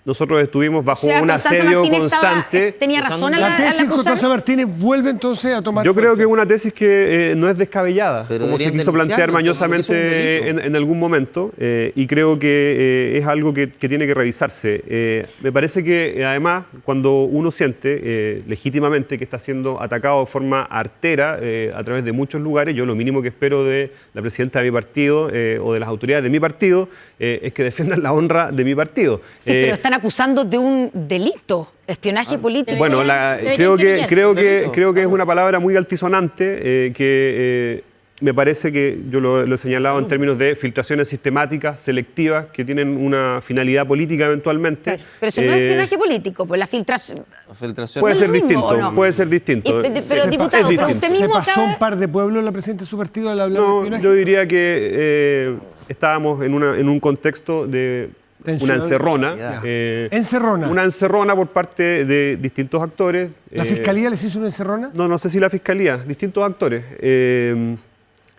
[SPEAKER 4] nosotros estuvimos bajo
[SPEAKER 1] O sea,
[SPEAKER 4] un
[SPEAKER 1] Constanza
[SPEAKER 4] asedio
[SPEAKER 1] Martínez
[SPEAKER 4] constante.
[SPEAKER 1] tenía razón al
[SPEAKER 5] La tesis
[SPEAKER 1] acusar.
[SPEAKER 5] Constanza Martínez vuelve entonces a tomar
[SPEAKER 4] Yo creo
[SPEAKER 5] fuerza.
[SPEAKER 4] que es una tesis que no es descabellada,
[SPEAKER 3] Pero
[SPEAKER 4] como se
[SPEAKER 3] deberían
[SPEAKER 4] quiso plantear
[SPEAKER 3] denunciarlo, porque es un
[SPEAKER 4] mañosamente
[SPEAKER 3] delito.
[SPEAKER 4] en algún momento, y creo que es algo que tiene que revisarse. Me parece que además, cuando uno siente legítimamente que está siendo atacado de forma artera a través de muchos lugares, yo lo mínimo que espero de la presidenta de mi partido o de las autoridades de mi partido es que defiendan la honra de mi partido.
[SPEAKER 1] Sí, pero están acusando de un delito, espionaje político.
[SPEAKER 4] Bueno,
[SPEAKER 2] Debería
[SPEAKER 4] creo
[SPEAKER 2] intimidar.
[SPEAKER 4] que es una palabra muy altisonante que me parece que yo lo he señalado en términos de filtraciones sistemáticas, selectivas, que tienen una finalidad política eventualmente.
[SPEAKER 1] Pero eso no es espionaje político, pues la filtración.
[SPEAKER 3] La filtración.
[SPEAKER 4] Puede
[SPEAKER 1] ¿No es
[SPEAKER 4] ser
[SPEAKER 1] lo mismo,
[SPEAKER 4] distinto,
[SPEAKER 1] o no?
[SPEAKER 4] puede ser distinto.
[SPEAKER 1] Pero,
[SPEAKER 4] Es
[SPEAKER 1] diputado, pero
[SPEAKER 4] distinto.
[SPEAKER 1] usted
[SPEAKER 5] ¿Se
[SPEAKER 1] mismo
[SPEAKER 5] pasó
[SPEAKER 1] acaba...
[SPEAKER 5] un par de pueblos la presidenta de su partido al hablar de
[SPEAKER 4] No,
[SPEAKER 5] espionaje?
[SPEAKER 4] yo diría que estábamos en un contexto de
[SPEAKER 5] Tensión.
[SPEAKER 4] una encerrona.
[SPEAKER 3] Ya.
[SPEAKER 5] Encerrona.
[SPEAKER 4] Una encerrona por parte de distintos actores.
[SPEAKER 5] ¿La fiscalía les hizo una encerrona?
[SPEAKER 4] No sé si la fiscalía, distintos actores.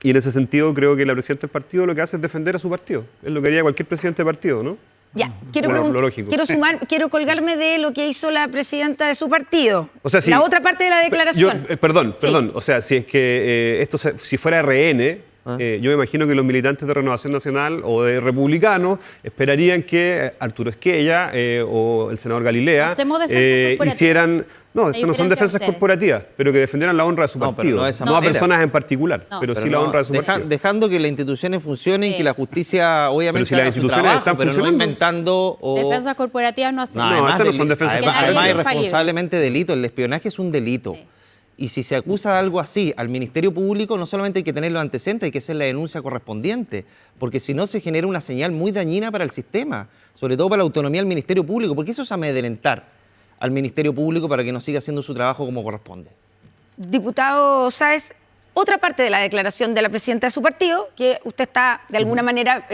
[SPEAKER 4] Y en ese sentido creo que la presidenta del partido lo que hace es defender a su partido. Es lo que haría cualquier presidente de partido, ¿no?
[SPEAKER 1] Ya, quiero,
[SPEAKER 4] Bueno, lo lógico.
[SPEAKER 1] quiero colgarme de lo que hizo la presidenta de su partido.
[SPEAKER 4] O sea, si-
[SPEAKER 1] la otra parte de la declaración.
[SPEAKER 4] Perdón.
[SPEAKER 1] Sí.
[SPEAKER 4] O sea, si es que si fuera RN, yo me imagino que los militantes de Renovación Nacional o de Republicanos esperarían que Arturo Esquella o el senador Galilea
[SPEAKER 2] Hacemos defensas corporativas.
[SPEAKER 4] hicieran... No, esto no son
[SPEAKER 2] diferencia de
[SPEAKER 4] defensas
[SPEAKER 2] ustedes.
[SPEAKER 4] corporativas, pero que defendieran la honra de su
[SPEAKER 3] No, pero
[SPEAKER 4] partido.
[SPEAKER 3] no de esa
[SPEAKER 4] a
[SPEAKER 3] manera.
[SPEAKER 4] personas en particular,
[SPEAKER 2] No.
[SPEAKER 4] pero sí
[SPEAKER 3] Pero
[SPEAKER 4] la
[SPEAKER 3] no,
[SPEAKER 4] honra de su partido.
[SPEAKER 3] dejando que las instituciones funcionen,
[SPEAKER 2] Sí.
[SPEAKER 3] que la justicia obviamente
[SPEAKER 4] Pero si las
[SPEAKER 3] haga su
[SPEAKER 4] instituciones
[SPEAKER 3] trabajo,
[SPEAKER 4] están
[SPEAKER 3] pero no
[SPEAKER 4] funcionando.
[SPEAKER 3] inventando o...
[SPEAKER 2] Defensas corporativas no hacen.
[SPEAKER 4] No, estas no son defensas
[SPEAKER 3] además,
[SPEAKER 2] corporativas.
[SPEAKER 3] irresponsablemente delito. El espionaje es un delito.
[SPEAKER 2] Sí.
[SPEAKER 3] Y si se acusa de algo así al Ministerio Público, no solamente hay que tener los antecedentes, hay que hacer la denuncia correspondiente, porque si no se genera una señal muy dañina para el sistema, sobre todo para la autonomía del Ministerio Público, porque eso es amedrentar al Ministerio Público para que no siga haciendo su trabajo como corresponde.
[SPEAKER 1] Diputado Sáez, otra parte de la declaración de la presidenta de su partido, que usted está de alguna manera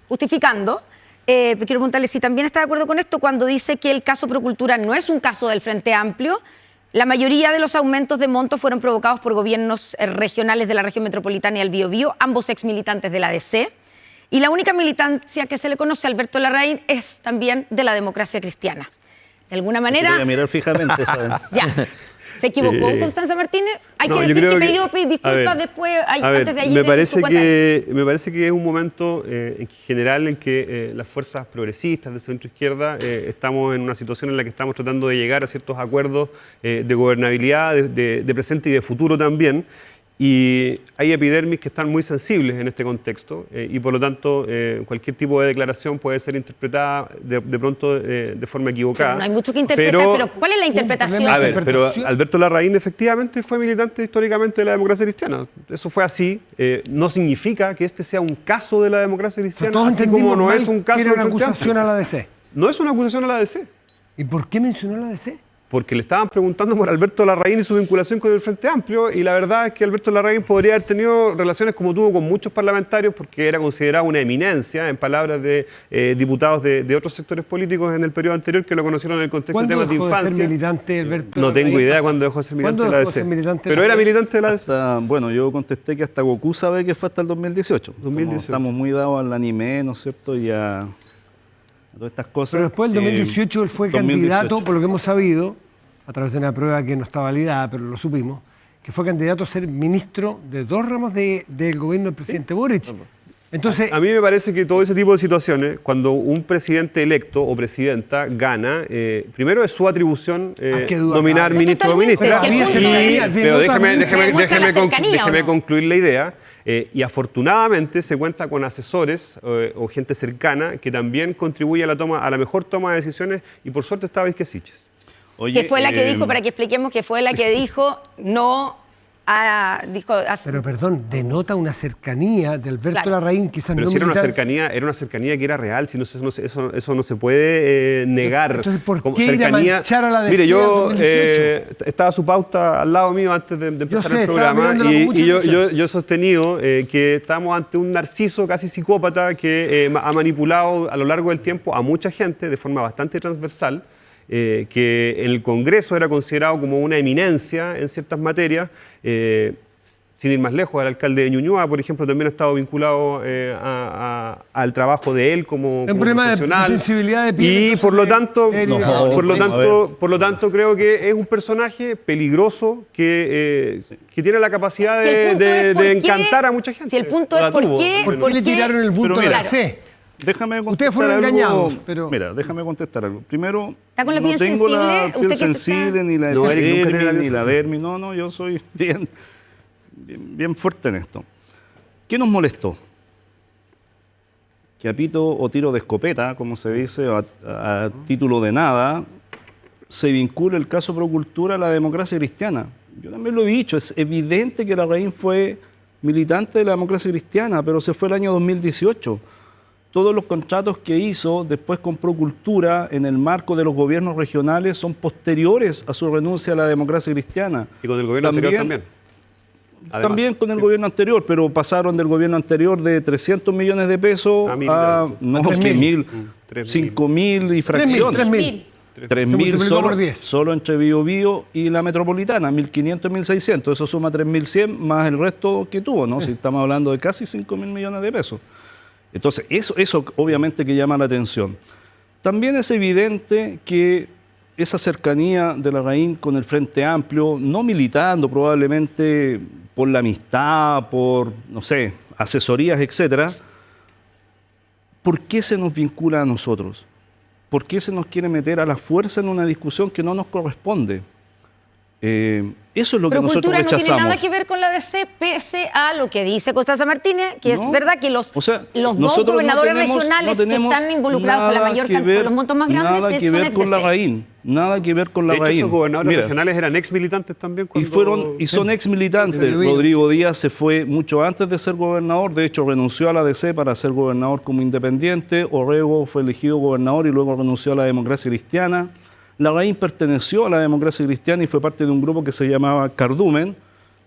[SPEAKER 1] justificando, quiero preguntarle si también está de acuerdo con esto cuando dice que el caso Procultura no es un caso del Frente Amplio. La mayoría de los aumentos de montos fueron provocados por gobiernos regionales de la región metropolitana y el Biobío, ambos ex militantes de la ADC. Y la única militancia que se le conoce a Alberto Larraín es también de la Democracia Cristiana. De alguna manera...
[SPEAKER 6] Voy a mirar fijamente eso.
[SPEAKER 1] Ya. ¿Se equivocó Constanza Martínez? Hay que decir que pidió disculpas después, antes de ayer.
[SPEAKER 4] Me parece que es un momento en general en que las fuerzas progresistas de centro-izquierda estamos en una situación en la que estamos tratando de llegar a ciertos acuerdos de gobernabilidad, de presente y de futuro también. Y hay epidermis que están muy sensibles en este contexto y por lo tanto cualquier tipo de declaración puede ser interpretada de pronto de forma equivocada.
[SPEAKER 1] Pero no hay mucho que interpretar, pero ¿cuál es la interpretación?
[SPEAKER 4] A ver, pero Alberto Larraín efectivamente fue militante históricamente de la democracia cristiana. Eso fue así. No significa que este sea un caso de la democracia cristiana,
[SPEAKER 5] todos
[SPEAKER 4] así como no
[SPEAKER 5] mal
[SPEAKER 4] es un caso
[SPEAKER 5] que era una
[SPEAKER 4] del Frente
[SPEAKER 5] acusación
[SPEAKER 4] Amplio.
[SPEAKER 5] a la DC.
[SPEAKER 4] No es una acusación a la DC.
[SPEAKER 5] ¿Y por qué mencionó a la DC?
[SPEAKER 4] Porque le estaban preguntando por Alberto Larraín y su vinculación con el Frente Amplio, y la verdad es que Alberto Larraín podría haber tenido relaciones como tuvo con muchos parlamentarios, porque era considerado una eminencia, en palabras de diputados de otros sectores políticos en el periodo anterior que lo conocieron en el contexto de temas de infancia.
[SPEAKER 5] ¿Cuándo dejó de ser militante Alberto
[SPEAKER 4] No tengo
[SPEAKER 5] Larraín?
[SPEAKER 4] idea cuándo dejó de ser militante de la
[SPEAKER 5] ¿Cuándo dejó de
[SPEAKER 4] DC.
[SPEAKER 5] ser militante
[SPEAKER 4] Pero era militante de la DC.
[SPEAKER 6] Bueno, yo contesté que hasta Goku sabe que fue hasta el 2018.
[SPEAKER 4] 2018.
[SPEAKER 6] Como estamos muy dados al anime, ¿no es cierto? Y a todas estas cosas.
[SPEAKER 5] Pero después del 2018 él fue
[SPEAKER 6] 2018.
[SPEAKER 5] candidato, por lo que hemos sabido, a través de una prueba que no está validada, pero lo supimos, que fue candidato a ser ministro de 2 ramos del gobierno del presidente Boric. Entonces,
[SPEAKER 4] A mí me parece que todo ese tipo de situaciones, cuando un presidente electo o presidenta gana, primero es su atribución
[SPEAKER 5] qué duda
[SPEAKER 4] nominar
[SPEAKER 5] cabe.
[SPEAKER 4] ministro o
[SPEAKER 1] Totalmente,
[SPEAKER 4] ministra.
[SPEAKER 1] si el punto es-
[SPEAKER 4] Pero
[SPEAKER 1] demuestra la cercanía, ¿o no?
[SPEAKER 4] concluir la idea. Y afortunadamente se cuenta con asesores o gente cercana que también contribuye a la mejor toma de decisiones, y por suerte estaba Vizque Siches.
[SPEAKER 1] Que fue la que dijo, para que expliquemos, que fue la que dijo no
[SPEAKER 5] pero perdón, denota una cercanía de Alberto
[SPEAKER 1] Claro.
[SPEAKER 5] Larraín, quizás
[SPEAKER 4] Pero
[SPEAKER 5] no
[SPEAKER 4] si era
[SPEAKER 5] militancia.
[SPEAKER 4] una cercanía que era real, si no, eso no se puede negar.
[SPEAKER 5] Entonces, ¿por
[SPEAKER 4] Como
[SPEAKER 5] qué ir a manchar a la DC
[SPEAKER 4] Mire, yo
[SPEAKER 5] al 2018?
[SPEAKER 4] estaba su pauta al lado mío antes de empezar
[SPEAKER 5] sé,
[SPEAKER 4] el
[SPEAKER 5] estaba
[SPEAKER 4] programa,
[SPEAKER 5] mirándola con mucha atención.
[SPEAKER 4] yo he sostenido que estamos ante un narciso casi psicópata que ha manipulado a lo largo del tiempo a mucha gente de forma bastante transversal, que en el Congreso era considerado como una eminencia en ciertas materias. Sin ir más lejos, el alcalde de Ñuñoa, por ejemplo, también ha estado vinculado al trabajo de él como
[SPEAKER 5] problema de
[SPEAKER 4] profesional.
[SPEAKER 5] sensibilidad de piel,
[SPEAKER 4] Y
[SPEAKER 5] entonces,
[SPEAKER 4] por lo tanto,
[SPEAKER 6] No,
[SPEAKER 4] por lo tanto, creo que es un personaje peligroso que tiene la capacidad
[SPEAKER 1] Si el punto es por
[SPEAKER 4] de
[SPEAKER 1] qué-
[SPEAKER 4] encantar a mucha gente.
[SPEAKER 1] Si el punto
[SPEAKER 4] La
[SPEAKER 1] es por
[SPEAKER 4] tuvo.
[SPEAKER 1] qué...
[SPEAKER 5] ¿Por
[SPEAKER 1] por
[SPEAKER 5] qué le
[SPEAKER 1] qué-
[SPEAKER 5] tiraron el bulto
[SPEAKER 6] Pero
[SPEAKER 5] a la
[SPEAKER 6] mira,
[SPEAKER 5] DC?
[SPEAKER 6] Déjame contestar
[SPEAKER 5] Ustedes fueron
[SPEAKER 6] algo.
[SPEAKER 5] engañados, pero...
[SPEAKER 6] Mira, déjame contestar algo. Primero,
[SPEAKER 1] ¿Está con la
[SPEAKER 6] no
[SPEAKER 1] piel
[SPEAKER 6] tengo la
[SPEAKER 1] sensible?
[SPEAKER 6] piel
[SPEAKER 1] ¿Usted que está-
[SPEAKER 6] sensible, ni la
[SPEAKER 4] No, Eric, nunca tiene la
[SPEAKER 6] epidermis,
[SPEAKER 4] piel
[SPEAKER 6] ni la
[SPEAKER 4] sensible.
[SPEAKER 6] dermis. No, yo soy bien fuerte en esto. ¿Qué nos molestó? Que a pito o tiro de escopeta, como se dice, a título de nada, se vincula el caso Procultura a la democracia cristiana. Yo también lo he dicho, es evidente que Larraín fue militante de la democracia cristiana, pero se fue el año 2018. Todos los contratos que hizo después con Procultura en el marco de los gobiernos regionales son posteriores a su renuncia a la democracia cristiana.
[SPEAKER 4] Y con el gobierno anterior también. Además.
[SPEAKER 6] También con el gobierno anterior, pero pasaron del gobierno anterior de 300 millones de pesos
[SPEAKER 4] A 1.000
[SPEAKER 6] a,
[SPEAKER 4] millones.
[SPEAKER 6] no,
[SPEAKER 5] A
[SPEAKER 6] que
[SPEAKER 5] 3.000.
[SPEAKER 6] 1.000,
[SPEAKER 4] 3.000.
[SPEAKER 6] 5.000 y fracciones.
[SPEAKER 5] 3.000.
[SPEAKER 6] 3.000
[SPEAKER 5] multiplicó
[SPEAKER 6] solo,
[SPEAKER 5] por 10.
[SPEAKER 6] solo entre Biobío y la metropolitana, 1.500 y 1.600. Eso suma 3.100 más el resto que tuvo, ¿no? Si estamos hablando de casi 5.000 millones de pesos. Entonces, eso obviamente que llama la atención. También es evidente que esa cercanía de Larraín con el Frente Amplio, no militando probablemente por la amistad, por, no sé, asesorías, etcétera, ¿por qué se nos vincula a nosotros? ¿Por qué se nos quiere meter a la fuerza en una discusión que no nos corresponde? Eso es lo que
[SPEAKER 1] Pero
[SPEAKER 6] nosotros
[SPEAKER 1] cultura no tiene
[SPEAKER 6] rechazamos.
[SPEAKER 1] nada que ver con la DC, pese a lo que dice Constanza Martínez, que
[SPEAKER 6] No.
[SPEAKER 1] es verdad que los
[SPEAKER 6] O sea,
[SPEAKER 1] dos
[SPEAKER 6] nosotros no
[SPEAKER 1] gobernadores
[SPEAKER 6] tenemos-
[SPEAKER 1] regionales
[SPEAKER 6] no
[SPEAKER 1] que
[SPEAKER 6] tenemos
[SPEAKER 1] están involucrados con la
[SPEAKER 6] nada
[SPEAKER 1] mayor
[SPEAKER 6] que
[SPEAKER 1] con
[SPEAKER 6] ver-
[SPEAKER 1] los montos más grandes
[SPEAKER 6] Nada que
[SPEAKER 1] son
[SPEAKER 6] ver con la
[SPEAKER 1] ex-DC.
[SPEAKER 6] RAIN. Nada que ver con la
[SPEAKER 4] De hecho,
[SPEAKER 6] RAIN.
[SPEAKER 4] esos gobernadores
[SPEAKER 6] Mira,
[SPEAKER 4] regionales eran ex militantes también.
[SPEAKER 6] y son ex militantes.
[SPEAKER 5] Sí.
[SPEAKER 6] Rodrigo Díaz se fue mucho antes de ser gobernador, de hecho renunció a la DC para ser gobernador como independiente. Orrego fue elegido gobernador y luego renunció a la Democracia Cristiana. La RAIN perteneció a la Democracia Cristiana y fue parte de un grupo que se llamaba Cardumen,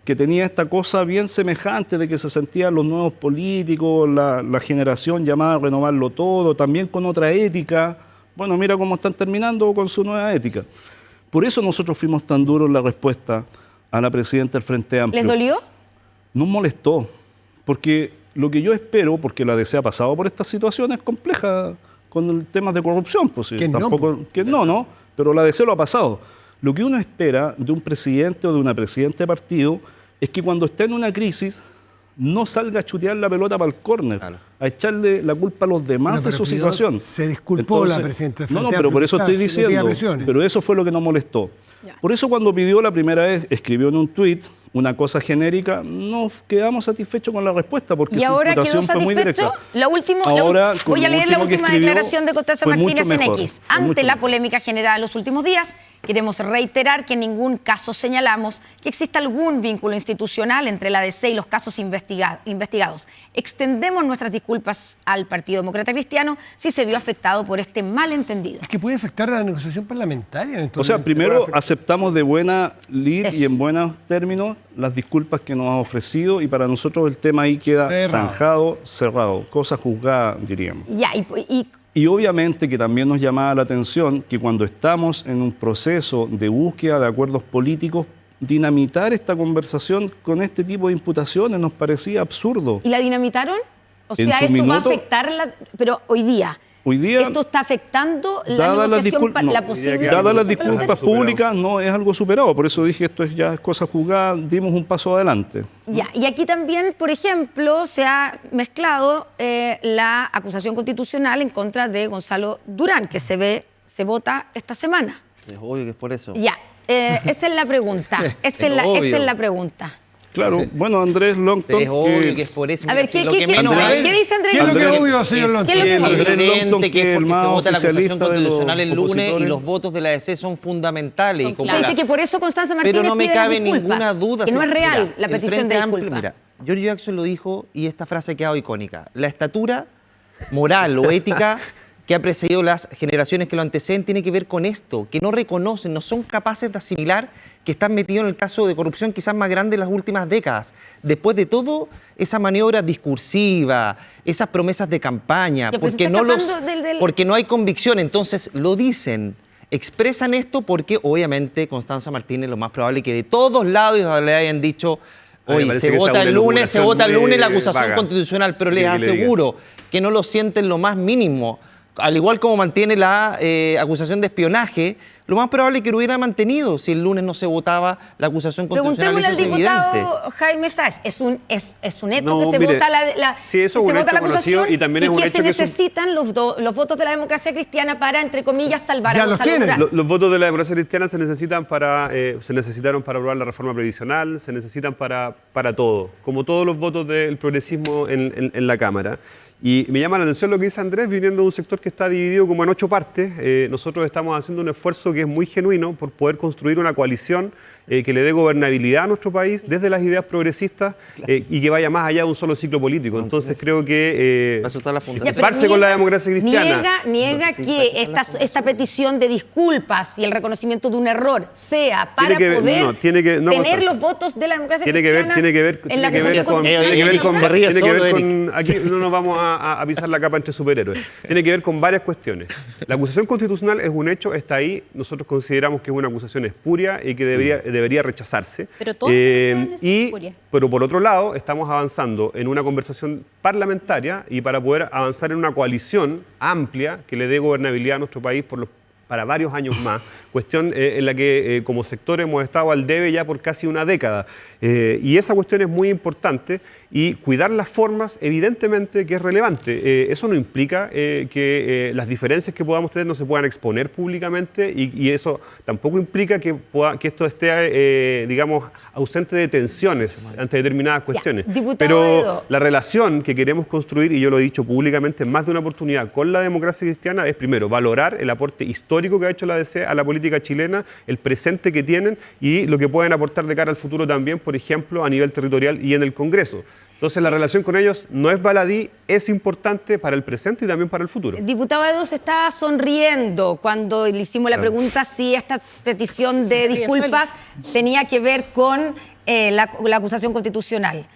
[SPEAKER 6] que tenía esta cosa bien semejante de que se sentían los nuevos políticos, la generación llamada a renovarlo todo, también con otra ética. Bueno, mira cómo están terminando con su nueva ética. Por eso nosotros fuimos tan duros en la respuesta a la presidenta del Frente Amplio.
[SPEAKER 1] ¿Les dolió?
[SPEAKER 6] Nos molestó, porque lo que yo espero, porque la DC ha pasado por estas situaciones complejas con el tema de corrupción, pues sí,
[SPEAKER 5] ¿Quién no,
[SPEAKER 6] tampoco,
[SPEAKER 5] pues?
[SPEAKER 6] que no, pero la DC lo ha pasado. Lo que uno espera de un presidente o de una presidenta de partido es que cuando esté en una crisis no salga a chutear la pelota para el córner, a echarle la culpa a los demás
[SPEAKER 5] Bueno,
[SPEAKER 6] de
[SPEAKER 5] pero
[SPEAKER 6] su
[SPEAKER 5] Fidel,
[SPEAKER 6] situación.
[SPEAKER 5] se disculpó la presidenta del
[SPEAKER 6] No,
[SPEAKER 5] Frente
[SPEAKER 6] pero
[SPEAKER 5] Amplio,
[SPEAKER 6] por eso
[SPEAKER 5] quizás,
[SPEAKER 6] estoy
[SPEAKER 5] se metía
[SPEAKER 6] diciendo,
[SPEAKER 5] presiones.
[SPEAKER 6] pero eso fue lo que nos molestó. Por eso cuando pidió la primera vez, escribió en un tuit una cosa genérica, no quedamos satisfechos con la respuesta porque
[SPEAKER 1] ¿Y
[SPEAKER 6] su
[SPEAKER 1] ahora quedó
[SPEAKER 6] imputación fue muy
[SPEAKER 1] satisfecho?
[SPEAKER 6] directa.
[SPEAKER 1] Voy a leer la última declaración de Constanza
[SPEAKER 6] fue mucho
[SPEAKER 1] Martínez en
[SPEAKER 6] mejor,
[SPEAKER 1] X.
[SPEAKER 6] fue
[SPEAKER 1] Ante
[SPEAKER 6] mucho
[SPEAKER 1] la
[SPEAKER 6] mejor.
[SPEAKER 1] polémica generada en los últimos días, queremos reiterar que en ningún caso señalamos que exista algún vínculo institucional entre la DC y los casos investigados. Extendemos nuestras disculpas al Partido Demócrata Cristiano si se vio afectado por este malentendido.
[SPEAKER 5] Es que puede afectar a la negociación parlamentaria.
[SPEAKER 6] O sea, primero aceptamos de buena lid
[SPEAKER 1] Eso.
[SPEAKER 6] y en buenos términos las disculpas que nos ha ofrecido y para nosotros el tema ahí queda
[SPEAKER 5] Cerrado.
[SPEAKER 6] zanjado, cerrado, cosa juzgada, diríamos.
[SPEAKER 1] Ya, y
[SPEAKER 6] Y obviamente que también nos llamaba la atención que cuando estamos en un proceso de búsqueda de acuerdos políticos, dinamitar esta conversación con este tipo de imputaciones nos parecía absurdo.
[SPEAKER 1] ¿Y la dinamitaron? O
[SPEAKER 6] En
[SPEAKER 1] sea,
[SPEAKER 6] su
[SPEAKER 1] esto va a
[SPEAKER 6] minuto-
[SPEAKER 1] afectar pero hoy día.
[SPEAKER 6] Hoy día,
[SPEAKER 1] Esto está afectando la
[SPEAKER 6] dadas las
[SPEAKER 1] negociación,
[SPEAKER 6] disculpas, no,
[SPEAKER 1] la posible
[SPEAKER 4] dadas
[SPEAKER 6] dadas las
[SPEAKER 1] negociación
[SPEAKER 6] disculpas
[SPEAKER 1] parlamentaria.
[SPEAKER 6] públicas, no es algo superado. Por eso dije esto es ya cosa juzgada, dimos un paso adelante.
[SPEAKER 1] Ya, y aquí también, por ejemplo, se ha mezclado la acusación constitucional en contra de Gonzalo Durán, que se vota esta semana.
[SPEAKER 7] Es obvio que es por eso.
[SPEAKER 1] Ya, esa es la pregunta. Esta
[SPEAKER 7] obvio.
[SPEAKER 1] es la pregunta.
[SPEAKER 6] Claro, bueno, Andrés Longton,
[SPEAKER 7] Es obvio que es por eso.
[SPEAKER 1] A ver,
[SPEAKER 7] Mira,
[SPEAKER 1] ¿qué
[SPEAKER 7] si lo que menos hay-
[SPEAKER 1] dice Andrés?
[SPEAKER 5] ¿Qué es lo que es
[SPEAKER 6] Andrés-
[SPEAKER 5] obvio, señor
[SPEAKER 7] es
[SPEAKER 5] Lonto?
[SPEAKER 1] ¿Qué es lo que es
[SPEAKER 6] Andrés
[SPEAKER 7] evidente
[SPEAKER 6] Longton,
[SPEAKER 7] que
[SPEAKER 6] que
[SPEAKER 7] es
[SPEAKER 6] es el
[SPEAKER 7] porque se
[SPEAKER 6] más
[SPEAKER 7] vota la acusación
[SPEAKER 6] oficialista de los
[SPEAKER 7] constitucional el lunes y
[SPEAKER 6] opositores.
[SPEAKER 7] los votos de la DC son fundamentales. Y como
[SPEAKER 1] Dice que por eso Constanza Martínez
[SPEAKER 7] pero no me
[SPEAKER 1] pide las
[SPEAKER 7] cabe
[SPEAKER 1] disculpas,
[SPEAKER 7] ninguna duda.
[SPEAKER 1] que no es real
[SPEAKER 7] Mira,
[SPEAKER 1] la
[SPEAKER 7] el
[SPEAKER 1] petición
[SPEAKER 7] Frente
[SPEAKER 1] de
[SPEAKER 7] Amplio-
[SPEAKER 1] disculpas.
[SPEAKER 3] Mira, George Jackson lo dijo y esta frase ha quedado icónica. La estatura moral o ética que ha precedido las generaciones que lo anteceden tiene que ver con esto, que no reconocen, no son capaces de asimilar que están metidos en el caso de corrupción quizás más grande de las últimas décadas. Después de todo, esa maniobra discursiva, esas promesas de campaña,
[SPEAKER 1] Ya, pero se
[SPEAKER 3] porque
[SPEAKER 1] está
[SPEAKER 3] no,
[SPEAKER 1] escapando del-
[SPEAKER 3] porque no hay convicción, entonces lo dicen. Expresan esto porque obviamente Constanza Martínez lo más probable que de todos lados le hayan dicho:
[SPEAKER 4] A mí me
[SPEAKER 3] oye,
[SPEAKER 4] parece
[SPEAKER 3] se
[SPEAKER 4] que esa
[SPEAKER 3] vota
[SPEAKER 4] es
[SPEAKER 3] el
[SPEAKER 4] una
[SPEAKER 3] lunes, se
[SPEAKER 4] acumulación
[SPEAKER 3] vota el
[SPEAKER 4] muy
[SPEAKER 3] lunes la acusación
[SPEAKER 4] vaga.
[SPEAKER 3] constitucional, pero les
[SPEAKER 4] ¿Qué quiere que le diga?
[SPEAKER 3] aseguro que no lo sienten lo más mínimo. Al igual como mantiene la acusación de espionaje, lo más probable es que lo hubiera mantenido si el lunes no se votaba la acusación constitucional.
[SPEAKER 1] Preguntémosle al
[SPEAKER 3] Eso es evidente.
[SPEAKER 1] diputado Jaime Sáez. Es un hecho
[SPEAKER 4] No,
[SPEAKER 1] que se
[SPEAKER 4] mire,
[SPEAKER 1] vota la
[SPEAKER 4] sí, eso
[SPEAKER 1] que
[SPEAKER 4] es
[SPEAKER 1] se
[SPEAKER 4] un
[SPEAKER 1] vota
[SPEAKER 4] hecho
[SPEAKER 1] la
[SPEAKER 4] conocido
[SPEAKER 1] acusación
[SPEAKER 4] y también es un
[SPEAKER 1] que
[SPEAKER 4] hecho
[SPEAKER 1] se
[SPEAKER 4] que es un-
[SPEAKER 1] necesitan los votos de la democracia cristiana para, entre comillas, salvar
[SPEAKER 5] Ya
[SPEAKER 1] a
[SPEAKER 5] los
[SPEAKER 1] Gonzalo
[SPEAKER 5] tienen.
[SPEAKER 1] Durán.
[SPEAKER 4] Los votos de la democracia cristiana se necesitaron para aprobar la reforma previsional, se necesitan para todo, como todos los votos del progresismo en la Cámara. Y me llama la atención lo que dice Andrés, viniendo de un sector que está dividido como en 8 partes. Nosotros estamos haciendo un esfuerzo que es muy genuino por poder construir una coalición que le dé gobernabilidad a nuestro país desde las ideas progresistas y que vaya más allá de un solo ciclo político. Entonces creo que
[SPEAKER 3] Va a soltar la fundación.
[SPEAKER 1] Ya, pero
[SPEAKER 4] toparse con la democracia cristiana.
[SPEAKER 1] Niega que esta petición de disculpas y el reconocimiento de un error sea para
[SPEAKER 4] Tiene que ver-
[SPEAKER 1] poder
[SPEAKER 4] no, tiene que- no,
[SPEAKER 1] tener
[SPEAKER 4] Constanza.
[SPEAKER 1] los votos de la democracia
[SPEAKER 4] Tiene que ver,
[SPEAKER 1] cristiana
[SPEAKER 4] tiene que ver,
[SPEAKER 1] en la
[SPEAKER 4] tiene que ver
[SPEAKER 1] acusación
[SPEAKER 4] con,
[SPEAKER 1] constitucional.
[SPEAKER 4] tiene que ver con,
[SPEAKER 3] Me río
[SPEAKER 4] tiene que ver
[SPEAKER 3] solo,
[SPEAKER 4] con- aquí no nos vamos a pisar la capa entre superhéroes. Tiene que ver con varias cuestiones. La acusación constitucional es un hecho, está ahí. Nosotros consideramos que es una acusación espuria y que debería rechazarse.
[SPEAKER 2] Pero todos consideran que es espuria.
[SPEAKER 4] Pero por otro lado, estamos avanzando en una conversación parlamentaria y para poder avanzar en una coalición amplia que le dé gobernabilidad a nuestro país por los para varios años más, cuestión en la que como sector hemos estado al debe ya por casi una década. Y esa cuestión es muy importante y cuidar las formas evidentemente que es relevante. Eso no implica que las diferencias que podamos tener no se puedan exponer públicamente y eso tampoco implica que esto esté, digamos, ausente de tensiones ante determinadas cuestiones. Pero
[SPEAKER 1] Edo,
[SPEAKER 4] la relación que queremos construir, y yo lo he dicho públicamente en más de una oportunidad, con la democracia cristiana es primero valorar el aporte histórico que ha hecho la DC a la política chilena, el presente que tienen y lo que pueden aportar de cara al futuro también, por ejemplo, a nivel territorial y en el Congreso. Entonces la relación con ellos no es baladí, es importante para el presente y también para el futuro.
[SPEAKER 1] Diputado Edo se estaba sonriendo cuando le hicimos la pregunta si esta petición de disculpas tenía que ver con la acusación constitucional.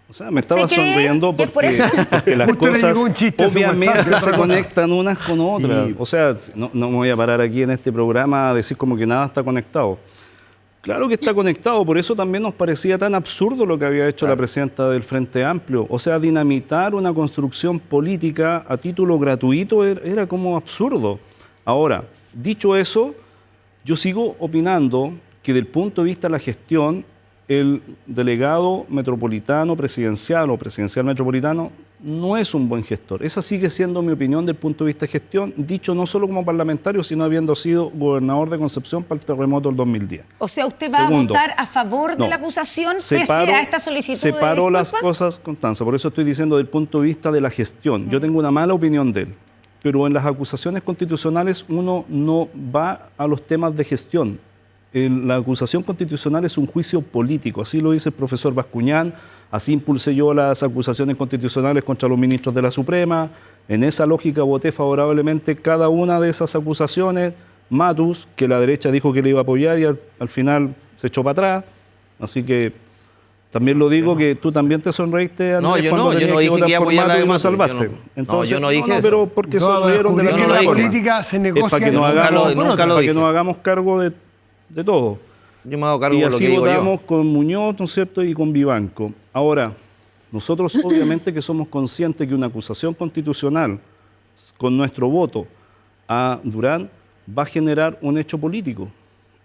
[SPEAKER 6] O sea, me estaba
[SPEAKER 1] ¿Usted cree
[SPEAKER 6] sonriendo
[SPEAKER 1] que es por eso?
[SPEAKER 6] porque las
[SPEAKER 5] Justo le
[SPEAKER 6] cosas
[SPEAKER 5] llegó un chiste a su WhatsApp,
[SPEAKER 6] obviamente
[SPEAKER 5] otra
[SPEAKER 6] se
[SPEAKER 5] cosa.
[SPEAKER 6] conectan unas con otras.
[SPEAKER 4] Sí.
[SPEAKER 6] O sea, no me voy a parar aquí en este programa a decir como que nada está conectado. Claro que está conectado, por eso también nos parecía tan absurdo lo que había hecho la presidenta del Frente Amplio. O sea, dinamitar una construcción política a título gratuito era como absurdo. Ahora, dicho eso, yo sigo opinando que del punto de vista de la gestión, el delegado metropolitano presidencial o presidencial metropolitano no es un buen gestor. Esa sigue siendo mi opinión del punto de vista de gestión, dicho no solo como parlamentario, sino habiendo sido gobernador de Concepción para el terremoto del 2010.
[SPEAKER 1] O sea, ¿usted va
[SPEAKER 6] Segundo,
[SPEAKER 1] a votar a favor de
[SPEAKER 6] no.
[SPEAKER 1] la acusación
[SPEAKER 6] Separo-
[SPEAKER 1] pese a esta solicitud de
[SPEAKER 6] separo las
[SPEAKER 1] disculpas?
[SPEAKER 6] cosas, Constanza, por eso estoy diciendo del punto de vista de la gestión. Yo tengo una mala opinión de él, pero en las acusaciones constitucionales uno no va a los temas de gestión. La acusación constitucional es un juicio político, así lo dice el profesor Bascuñán, así impulsé yo las acusaciones constitucionales contra los ministros de la Suprema, en esa lógica voté favorablemente cada una de esas acusaciones, Matus, que la derecha dijo que le iba a apoyar y al final se echó para atrás, así que también lo digo que tú también te sonreíste
[SPEAKER 7] No,
[SPEAKER 6] Andrés,
[SPEAKER 7] yo
[SPEAKER 6] cuando
[SPEAKER 7] no, yo
[SPEAKER 6] tenías
[SPEAKER 7] no
[SPEAKER 6] que
[SPEAKER 7] dije
[SPEAKER 6] votar
[SPEAKER 7] que iba a
[SPEAKER 6] por
[SPEAKER 7] apoyar la
[SPEAKER 6] Matus y
[SPEAKER 7] de
[SPEAKER 6] me
[SPEAKER 7] Matus,
[SPEAKER 6] salvaste.
[SPEAKER 7] yo no dije eso.
[SPEAKER 6] pero porque
[SPEAKER 5] No,
[SPEAKER 6] sonrieron de la
[SPEAKER 5] descubrí que
[SPEAKER 6] misma
[SPEAKER 5] la
[SPEAKER 6] forma.
[SPEAKER 5] política se
[SPEAKER 6] Es
[SPEAKER 5] negocia
[SPEAKER 6] para que nos
[SPEAKER 5] con
[SPEAKER 7] nunca
[SPEAKER 6] hagamos,
[SPEAKER 7] lo- nunca lo
[SPEAKER 6] para que
[SPEAKER 7] dije.
[SPEAKER 6] nos hagamos cargo de todo.
[SPEAKER 7] Yo me hago cargo
[SPEAKER 6] Y
[SPEAKER 7] de lo
[SPEAKER 6] así
[SPEAKER 7] que digo
[SPEAKER 6] votamos
[SPEAKER 7] yo.
[SPEAKER 6] con Muñoz, ¿no es cierto?, y con Vivanco. Ahora, nosotros obviamente que somos conscientes que una acusación constitucional con nuestro voto a Durán va a generar un hecho político.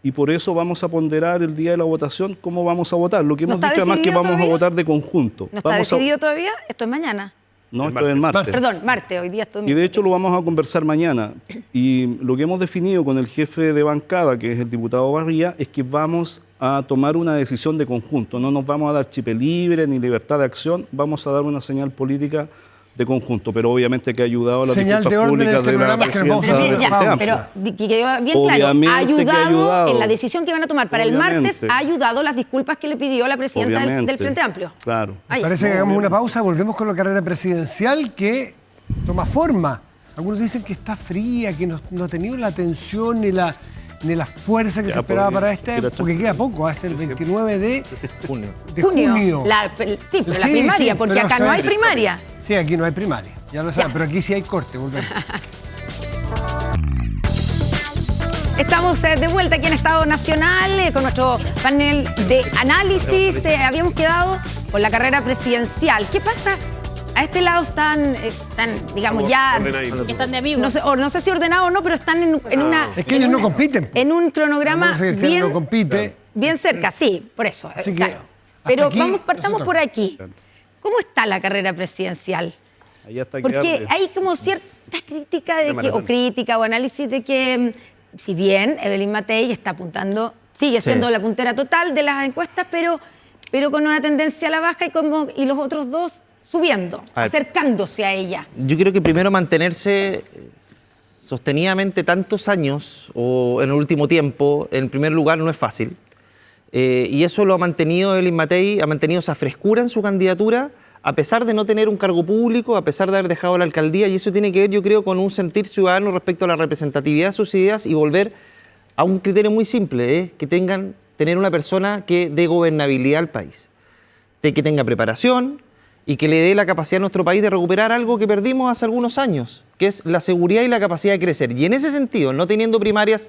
[SPEAKER 6] Y por eso vamos a ponderar el día de la votación cómo vamos a votar. Lo que
[SPEAKER 1] ¿No
[SPEAKER 6] hemos
[SPEAKER 1] está
[SPEAKER 6] dicho además que
[SPEAKER 1] decidido
[SPEAKER 6] vamos a
[SPEAKER 1] todavía?
[SPEAKER 6] votar de conjunto.
[SPEAKER 1] ¿No está
[SPEAKER 6] Vamos a-
[SPEAKER 1] decidido todavía? Esto es mañana.
[SPEAKER 6] No, esto es el martes.
[SPEAKER 1] Perdón, martes, hoy día es domingo.
[SPEAKER 6] Y de hecho lo vamos a conversar mañana. Y lo que hemos definido con el jefe de bancada, que es el diputado Barría, es que vamos a tomar una decisión de conjunto. No nos vamos a dar chipe libre ni libertad de acción, vamos a dar una señal política de conjunto, pero obviamente que ha ayudado a las
[SPEAKER 5] Señal de
[SPEAKER 6] disculpas
[SPEAKER 5] orden en
[SPEAKER 6] públicas
[SPEAKER 5] este
[SPEAKER 6] de la
[SPEAKER 5] programa que nos vamos a
[SPEAKER 6] presidenta
[SPEAKER 1] Pero,
[SPEAKER 5] dar
[SPEAKER 6] del
[SPEAKER 1] bien,
[SPEAKER 6] Frente
[SPEAKER 1] ya,
[SPEAKER 6] Amplio.
[SPEAKER 1] pero que quede bien claro,
[SPEAKER 6] Obviamente
[SPEAKER 1] ha
[SPEAKER 6] que ha
[SPEAKER 1] ayudado
[SPEAKER 6] ayudado.
[SPEAKER 1] en la decisión que van a tomar para el martes,
[SPEAKER 6] Obviamente.
[SPEAKER 1] ha ayudado las disculpas que le pidió la presidenta del
[SPEAKER 6] Obviamente.
[SPEAKER 1] Frente Amplio.
[SPEAKER 6] Claro.
[SPEAKER 1] Ay,
[SPEAKER 5] Parece que hagamos una pausa, volvemos con la carrera presidencial que toma forma. Algunos dicen que está fría, que no ha tenido la atención ni la fuerza que
[SPEAKER 6] Ya,
[SPEAKER 5] se esperaba
[SPEAKER 6] podría-
[SPEAKER 5] para este,
[SPEAKER 6] mira,
[SPEAKER 5] porque queda poco, es el 29 de
[SPEAKER 7] Junio.
[SPEAKER 5] junio.
[SPEAKER 1] Sí, pero la
[SPEAKER 5] Sí,
[SPEAKER 1] primaria,
[SPEAKER 5] sí,
[SPEAKER 1] porque
[SPEAKER 5] pero
[SPEAKER 1] acá no hay
[SPEAKER 5] sabes-
[SPEAKER 1] primaria.
[SPEAKER 5] Sí, aquí no hay primaria, ya lo saben, pero aquí sí hay corte, volvemos.
[SPEAKER 1] Estamos de vuelta aquí en Estado Nacional con nuestro panel de análisis. Habíamos quedado con la carrera presidencial. ¿Qué pasa? A este lado están digamos, ya...
[SPEAKER 4] Ordenaditos.
[SPEAKER 2] Están de amigos.
[SPEAKER 1] No sé si ordenado o no, pero están en una...
[SPEAKER 5] Es que ellos no compiten.
[SPEAKER 1] En un cronograma
[SPEAKER 5] Vamos a decir que
[SPEAKER 1] bien,
[SPEAKER 5] no compite.
[SPEAKER 1] bien cerca, sí, por eso.
[SPEAKER 5] Así que,
[SPEAKER 1] claro.
[SPEAKER 5] hasta
[SPEAKER 1] Pero
[SPEAKER 5] aquí,
[SPEAKER 1] partamos
[SPEAKER 5] eso
[SPEAKER 1] por
[SPEAKER 5] toca.
[SPEAKER 1] aquí. ¿Cómo está la carrera presidencial?
[SPEAKER 6] Ahí hasta que
[SPEAKER 1] Porque
[SPEAKER 6] arde.
[SPEAKER 1] hay como cierta crítica de que,
[SPEAKER 4] maratón.
[SPEAKER 1] o crítica o análisis de que, si bien Evelyn Matei está apuntando, sigue siendo la puntera total de las encuestas, pero con una tendencia a la baja y los otros dos subiendo,
[SPEAKER 7] A ver.
[SPEAKER 1] acercándose a ella.
[SPEAKER 7] Yo creo que primero mantenerse sostenidamente tantos años o en el último tiempo, en primer lugar, no es fácil. Y eso lo ha mantenido Evelyn Matei, ha mantenido esa frescura en su candidatura, a pesar de no tener un cargo público, a pesar de haber dejado la alcaldía, y eso tiene que ver, yo creo, con un sentir ciudadano respecto a la representatividad de sus ideas y volver a un criterio muy simple, que tener una persona que dé gobernabilidad al país, de que tenga preparación y que le dé la capacidad a nuestro país de recuperar algo que perdimos hace algunos años, que es la seguridad y la capacidad de crecer. Y en ese sentido, no teniendo primarias,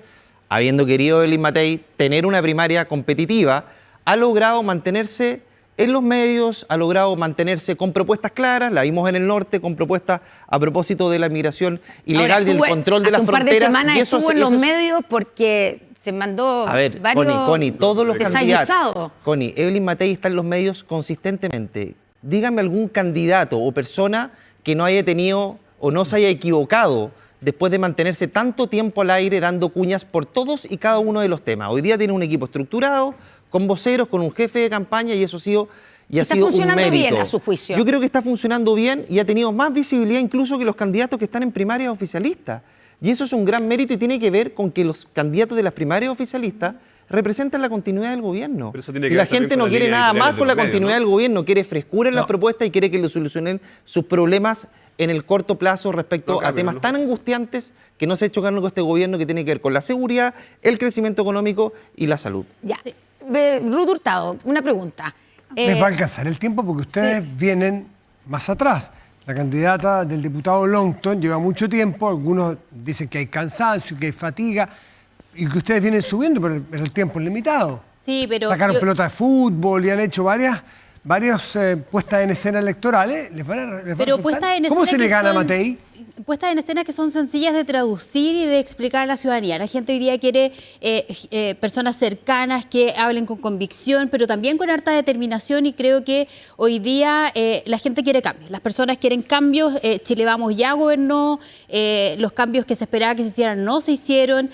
[SPEAKER 7] habiendo querido Evelyn Matei tener una primaria competitiva, ha logrado mantenerse
[SPEAKER 3] en los medios, ha logrado mantenerse con propuestas claras, la vimos en el norte, con propuestas a propósito de la migración ilegal y del control de las fronteras.
[SPEAKER 1] Hace un par de semanas estuvo en los medios porque se mandó varios
[SPEAKER 3] Connie, todos los
[SPEAKER 1] desaguisados.
[SPEAKER 3] candidatos. Connie, Evelyn Matei está en los medios consistentemente. Dígame algún candidato o persona que no haya tenido o no se haya equivocado después de mantenerse tanto tiempo al aire dando cuñas por todos y cada uno de los temas. Hoy día tiene un equipo estructurado, con voceros, con un jefe de campaña y eso ha sido un mérito.
[SPEAKER 1] Está funcionando bien, a su juicio.
[SPEAKER 3] Yo creo que está funcionando bien y ha tenido más visibilidad incluso que los candidatos que están en primarias oficialistas. Y eso es un gran mérito y tiene que ver con que los candidatos de las primarias oficialistas representan la continuidad del gobierno.
[SPEAKER 4] Pero eso tiene
[SPEAKER 3] Y
[SPEAKER 4] que
[SPEAKER 3] la
[SPEAKER 4] ver también
[SPEAKER 3] gente
[SPEAKER 4] con
[SPEAKER 3] no
[SPEAKER 4] la
[SPEAKER 3] quiere
[SPEAKER 4] línea
[SPEAKER 3] nada
[SPEAKER 4] editorial
[SPEAKER 3] más
[SPEAKER 4] de
[SPEAKER 3] con
[SPEAKER 4] los
[SPEAKER 3] la
[SPEAKER 4] medios,
[SPEAKER 3] continuidad
[SPEAKER 4] ¿no?
[SPEAKER 3] del gobierno, quiere frescura en las propuestas y quiere que le solucionen sus problemas en el corto plazo respecto a temas tan angustiantes que no se ha hecho cargo con este gobierno, que tiene que ver con la seguridad, el crecimiento económico y la salud.
[SPEAKER 1] Ya. Ruth Hurtado, una pregunta.
[SPEAKER 5] Les va a alcanzar el tiempo porque ustedes vienen más atrás. La candidata del diputado Longton lleva mucho tiempo, algunos dicen que hay cansancio, que hay fatiga, y que ustedes vienen subiendo, pero el tiempo es limitado.
[SPEAKER 2] Sí, pero
[SPEAKER 5] Sacaron pelota de fútbol y han hecho varias puestas en escena electorales. ¿Les van a
[SPEAKER 2] Pero
[SPEAKER 5] resultar?
[SPEAKER 2] puestas en
[SPEAKER 5] ¿Cómo
[SPEAKER 2] escena
[SPEAKER 5] se le
[SPEAKER 2] que
[SPEAKER 5] gana a
[SPEAKER 2] son-
[SPEAKER 5] Matei?
[SPEAKER 2] Puestas en escena que son sencillas de traducir y de explicar a la ciudadanía. La gente hoy día quiere personas cercanas que hablen con convicción, pero también con harta determinación, y creo que hoy día la gente quiere cambios. Las personas quieren cambios. Chile Vamos ya gobernó, los cambios que se esperaba que se hicieran no se hicieron.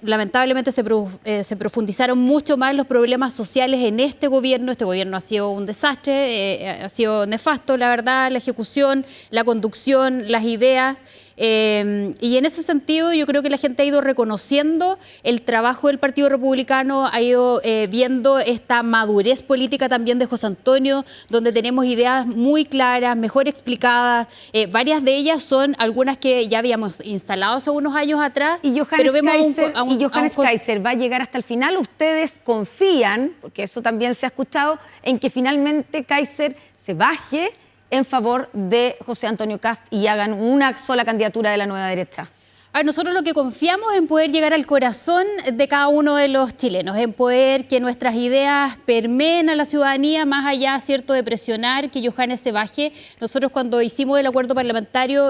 [SPEAKER 2] Lamentablemente se profundizaron mucho más los problemas sociales en este gobierno. Este gobierno ha sido un desastre, ha sido nefasto, la verdad, la ejecución, la conducción, las ideas. Y en ese sentido yo creo que la gente ha ido reconociendo el trabajo del Partido Republicano, ha ido viendo esta madurez política también de José Antonio, donde tenemos ideas muy claras, mejor explicadas. Varias de ellas son algunas que ya habíamos instalado hace unos años atrás.
[SPEAKER 1] ¿Y Johannes Kaiser va a llegar hasta el final? ¿Ustedes confían, porque eso también se ha escuchado, en que finalmente Kaiser se baje en favor de José Antonio Kast y hagan una sola candidatura de la nueva derecha?
[SPEAKER 2] A nosotros lo que confiamos es en poder llegar al corazón de cada uno de los chilenos, en poder que nuestras ideas permeen a la ciudadanía, más allá, cierto, de presionar que Johannes se baje. Nosotros cuando hicimos el acuerdo parlamentario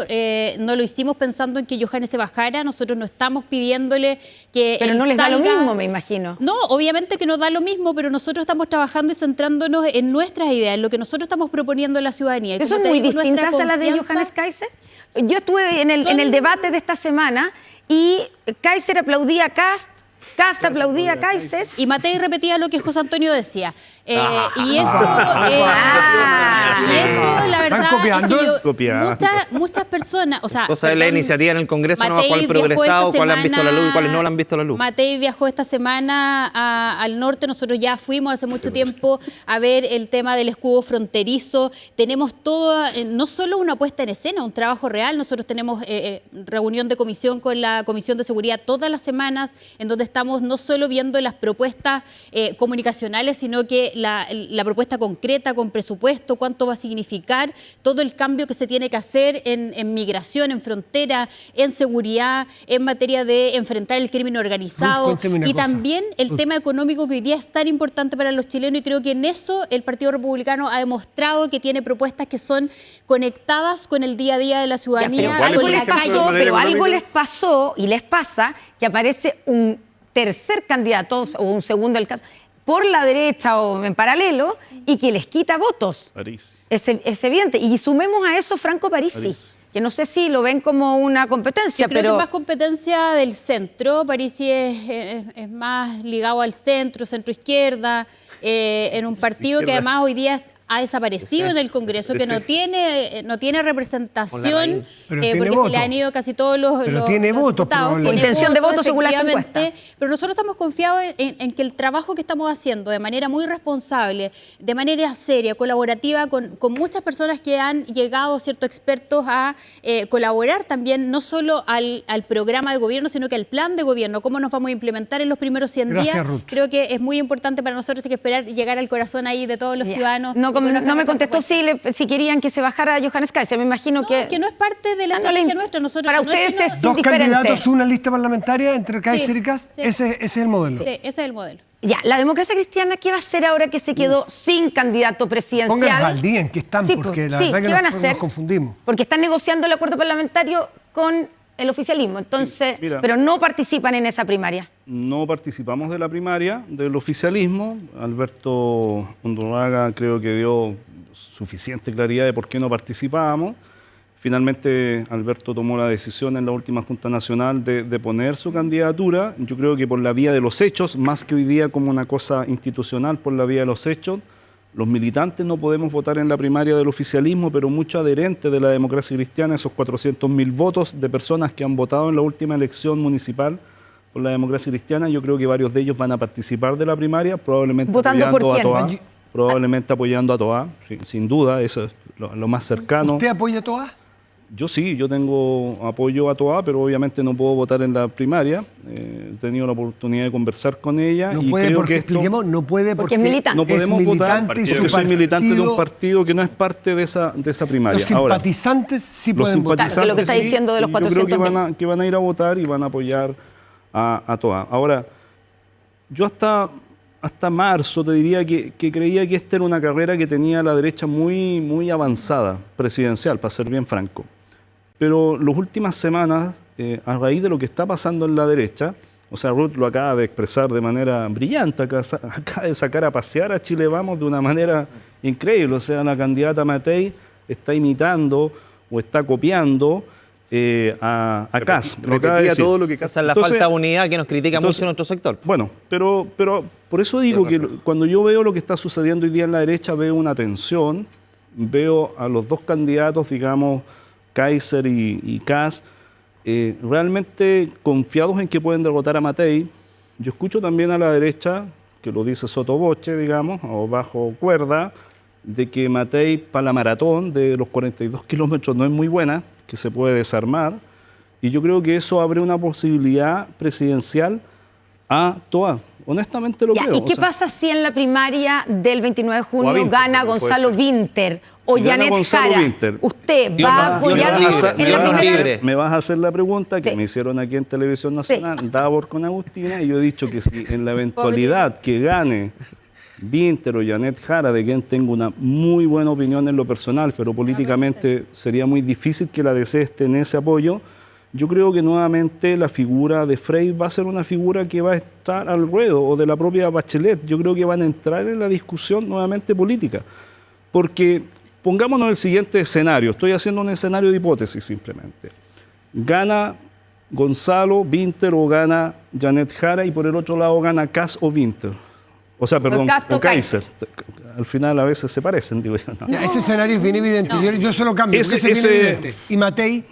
[SPEAKER 2] no lo hicimos pensando en que Johannes se bajara, nosotros no estamos pidiéndole que
[SPEAKER 1] Pero
[SPEAKER 2] él
[SPEAKER 1] no les da lo
[SPEAKER 2] salga.
[SPEAKER 1] mismo, me imagino.
[SPEAKER 2] No, obviamente que nos da lo mismo, pero nosotros estamos trabajando y centrándonos en nuestras ideas, en lo que nosotros estamos proponiendo a la ciudadanía. Y
[SPEAKER 1] ¿Eso es
[SPEAKER 2] como te
[SPEAKER 1] muy
[SPEAKER 2] digo, nuestra
[SPEAKER 1] distintas a las de
[SPEAKER 2] confianza-
[SPEAKER 1] Johannes Kaiser? Yo estuve en el debate de esta semana y Kaiser aplaudía a Kast, Kast aplaudía a Kaiser.
[SPEAKER 2] Y Matei repetía lo que José Antonio decía. Y eso, la verdad,
[SPEAKER 5] ¿Están copiando?
[SPEAKER 2] es que
[SPEAKER 6] Copiando.
[SPEAKER 2] muchas personas, o sea,
[SPEAKER 3] Cosa de la
[SPEAKER 2] perdón,
[SPEAKER 3] iniciativa en el Congreso, no
[SPEAKER 2] Matei
[SPEAKER 3] cuál
[SPEAKER 2] viajó
[SPEAKER 3] progresado,
[SPEAKER 2] esta
[SPEAKER 3] cuál han visto la luz y cuáles no
[SPEAKER 2] semana-
[SPEAKER 3] la han visto la luz.
[SPEAKER 2] Matei viajó esta semana al norte, nosotros ya fuimos hace mucho tiempo a ver el tema del escudo fronterizo. Tenemos todo, no solo una puesta en escena, un trabajo real. Nosotros tenemos reunión de comisión con la Comisión de Seguridad todas las semanas, en donde estamos no solo viendo las propuestas comunicacionales, sino que la propuesta concreta con presupuesto, cuánto va a significar, todo el cambio que se tiene que hacer en migración, en frontera, en seguridad, en materia de enfrentar el crimen organizado,
[SPEAKER 5] Cuénteme una
[SPEAKER 2] y
[SPEAKER 5] cosa.
[SPEAKER 2] también el tema económico que hoy día es tan importante para los chilenos, y creo que en eso el Partido Republicano ha demostrado que tiene propuestas que son conectadas con el día a día de la ciudadanía,
[SPEAKER 4] ¿cuál es,
[SPEAKER 1] Algo
[SPEAKER 4] por
[SPEAKER 1] les
[SPEAKER 4] ejemplo, en
[SPEAKER 1] pasó,
[SPEAKER 4] materia
[SPEAKER 1] pero algo
[SPEAKER 4] económica?
[SPEAKER 1] les pasó y les pasa que aparece un tercer candidato o un segundo, el caso, por la derecha o en paralelo, y que les quita votos.
[SPEAKER 6] París.
[SPEAKER 1] Es evidente. Y sumemos a eso Franco Parisi, que no sé si lo ven como una competencia,
[SPEAKER 2] Yo creo que
[SPEAKER 1] pero
[SPEAKER 2] es más competencia del centro. Parisi es más ligado al centro, centro-izquierda, en un partido que además hoy día ha desaparecido en el Congreso, que no tiene representación,
[SPEAKER 5] Pero tiene
[SPEAKER 2] porque se
[SPEAKER 5] voto.
[SPEAKER 2] le han ido casi todos los
[SPEAKER 5] Pero tiene
[SPEAKER 2] los
[SPEAKER 5] votos,
[SPEAKER 2] diputados.
[SPEAKER 5] probablemente.
[SPEAKER 2] Tiene
[SPEAKER 1] Intención de voto según las
[SPEAKER 2] efectivamente,
[SPEAKER 1] encuestas.
[SPEAKER 2] pero nosotros estamos confiados en que el trabajo que estamos haciendo de manera muy responsable, de manera seria, colaborativa, con muchas personas que han llegado, ciertos expertos, a colaborar también, no solo al programa de gobierno, sino que al plan de gobierno, cómo nos vamos a implementar en los primeros 100
[SPEAKER 5] Gracias,
[SPEAKER 2] días.
[SPEAKER 5] Ruth.
[SPEAKER 2] Creo que es muy importante para nosotros, hay que esperar llegar al corazón ahí de todos los
[SPEAKER 1] ya.
[SPEAKER 2] ciudadanos.
[SPEAKER 1] No,
[SPEAKER 2] y que nos
[SPEAKER 1] me
[SPEAKER 2] hagamos
[SPEAKER 1] contestó
[SPEAKER 2] propuestas.
[SPEAKER 1] si querían que se bajara Johannes Kaiser. Me imagino
[SPEAKER 2] No,
[SPEAKER 1] que...
[SPEAKER 2] que no es parte de la
[SPEAKER 1] Ah, no le-
[SPEAKER 2] estrategia nuestra. Nosotros,
[SPEAKER 1] para
[SPEAKER 2] no es que
[SPEAKER 1] ustedes
[SPEAKER 2] no-
[SPEAKER 1] es
[SPEAKER 5] Dos
[SPEAKER 1] indiferente.
[SPEAKER 5] candidatos, una lista parlamentaria entre Kaiser y Kast.
[SPEAKER 2] sí.
[SPEAKER 5] Ese es el modelo.
[SPEAKER 2] Sí, ese es el modelo.
[SPEAKER 1] Ya, la democracia cristiana, ¿qué va a hacer ahora que se quedó sin candidato presidencial?
[SPEAKER 5] Pónganos al día en qué están,
[SPEAKER 1] Sí,
[SPEAKER 5] porque la
[SPEAKER 1] sí,
[SPEAKER 5] verdad
[SPEAKER 1] ¿qué
[SPEAKER 5] que
[SPEAKER 1] van a
[SPEAKER 5] nos
[SPEAKER 1] hacer?
[SPEAKER 5] confundimos.
[SPEAKER 1] Porque están negociando el acuerdo parlamentario con el oficialismo, entonces,
[SPEAKER 6] Sí, mira.
[SPEAKER 1] pero no participan en esa primaria.
[SPEAKER 6] No participamos de la primaria del oficialismo. Alberto Undurraga creo que dio suficiente claridad de por qué no participábamos. Finalmente, Alberto tomó la decisión en la última Junta Nacional de poner su candidatura. Yo creo que por la vía de los hechos, más que hoy día como una cosa institucional, por la vía de los hechos, los militantes no podemos votar en la primaria del oficialismo, pero muchos adherentes de la democracia cristiana, esos 400.000 votos de personas que han votado en la última elección municipal por la democracia cristiana, yo creo que varios de ellos van a participar de la primaria, probablemente
[SPEAKER 1] ¿Votando
[SPEAKER 6] apoyando
[SPEAKER 1] por
[SPEAKER 6] a
[SPEAKER 1] quién?
[SPEAKER 6] Toá, probablemente apoyando a Toá, sin duda, eso es lo más cercano.
[SPEAKER 5] ¿Usted apoya a Toá?
[SPEAKER 6] Yo sí, yo tengo apoyo a Toá, pero obviamente no puedo votar en la primaria. He tenido la oportunidad de conversar con ella
[SPEAKER 5] No
[SPEAKER 6] y
[SPEAKER 5] puede
[SPEAKER 6] creo
[SPEAKER 5] porque,
[SPEAKER 6] que esto
[SPEAKER 5] expliquemos, no puede
[SPEAKER 1] Porque
[SPEAKER 5] porque
[SPEAKER 1] es militante.
[SPEAKER 6] no podemos
[SPEAKER 5] es
[SPEAKER 6] votar
[SPEAKER 5] militante y su
[SPEAKER 6] porque soy militante de un
[SPEAKER 5] partido-
[SPEAKER 6] partido que no es parte de esa primaria.
[SPEAKER 5] Los
[SPEAKER 6] Ahora,
[SPEAKER 5] simpatizantes sí
[SPEAKER 6] los
[SPEAKER 5] pueden votar.
[SPEAKER 1] Claro, que lo que está
[SPEAKER 6] sí,
[SPEAKER 1] diciendo de los
[SPEAKER 6] yo creo que
[SPEAKER 1] 400.000.
[SPEAKER 6] que van a ir a votar y van a apoyar a Toá. Ahora, yo hasta marzo te diría que creía que esta era una carrera que tenía la derecha muy, muy avanzada, presidencial, para ser bien franco. Pero las últimas semanas, a raíz de lo que está pasando en la derecha, o sea, Ruth lo acaba de expresar de manera brillante, acaba de sacar a pasear a Chile Vamos de una manera increíble. O sea, la candidata Matei está imitando o está copiando a Kass. Lo acaba de
[SPEAKER 4] Repetía
[SPEAKER 6] decir.
[SPEAKER 4] todo lo que
[SPEAKER 7] Esa es la
[SPEAKER 6] Entonces-
[SPEAKER 7] falta de unidad que nos critica
[SPEAKER 6] entonces-
[SPEAKER 7] mucho nuestro sector.
[SPEAKER 6] Bueno, pero por eso digo que cuando yo veo lo que está sucediendo hoy día en la derecha, veo una tensión, veo a los dos candidatos, digamos, Kaiser y Kass, realmente confiados en que pueden derrotar a Matei. Yo escucho también a la derecha, que lo dice sotoboche, digamos, o bajo cuerda, de que Matei para la maratón de los 42 kilómetros no es muy buena, que se puede desarmar, y yo creo que eso abre una posibilidad presidencial a Toá. Honestamente lo
[SPEAKER 1] Ya,
[SPEAKER 6] creo.
[SPEAKER 1] ¿y qué
[SPEAKER 6] o sea,
[SPEAKER 1] pasa si en la primaria del 29 de
[SPEAKER 4] O a
[SPEAKER 1] junio
[SPEAKER 4] Winter,
[SPEAKER 1] gana
[SPEAKER 4] también puede
[SPEAKER 1] Gonzalo
[SPEAKER 4] ser.
[SPEAKER 1] Winter o
[SPEAKER 6] Si gana
[SPEAKER 1] Janet
[SPEAKER 6] Gonzalo
[SPEAKER 1] Jara?
[SPEAKER 6] Winter.
[SPEAKER 1] ¿Usted
[SPEAKER 7] Dios
[SPEAKER 1] va
[SPEAKER 7] nos-
[SPEAKER 1] a apoyar
[SPEAKER 7] Dios nos libre,
[SPEAKER 1] en la
[SPEAKER 7] Dios nos
[SPEAKER 1] primaria?
[SPEAKER 7] libre.
[SPEAKER 6] me vas a hacer la pregunta que
[SPEAKER 1] Sí.
[SPEAKER 6] me hicieron aquí en Televisión Nacional, Davor con Agustina, y yo he dicho que si en la eventualidad que gane Winter o Janet Jara, de quien tengo una muy buena opinión en lo personal, pero políticamente sería muy difícil que la DC esté en ese apoyo, yo creo que nuevamente la figura de Frey va a ser una figura que va a estar al ruedo, o de la propia Bachelet. Yo creo que van a entrar en la discusión nuevamente política. Porque pongámonos el siguiente escenario, estoy haciendo un escenario de hipótesis simplemente. Gana Gonzalo, Winter o gana Janet Jara y por el otro lado gana Kass o Winter. O sea, perdón,
[SPEAKER 1] Kass o
[SPEAKER 6] o Kaiser. Al final a veces se parecen, digo yo. ¿no?
[SPEAKER 5] Ya, ese escenario es bien evidente. Yo se lo cambio, porque ese es bien evidente. Y Matei,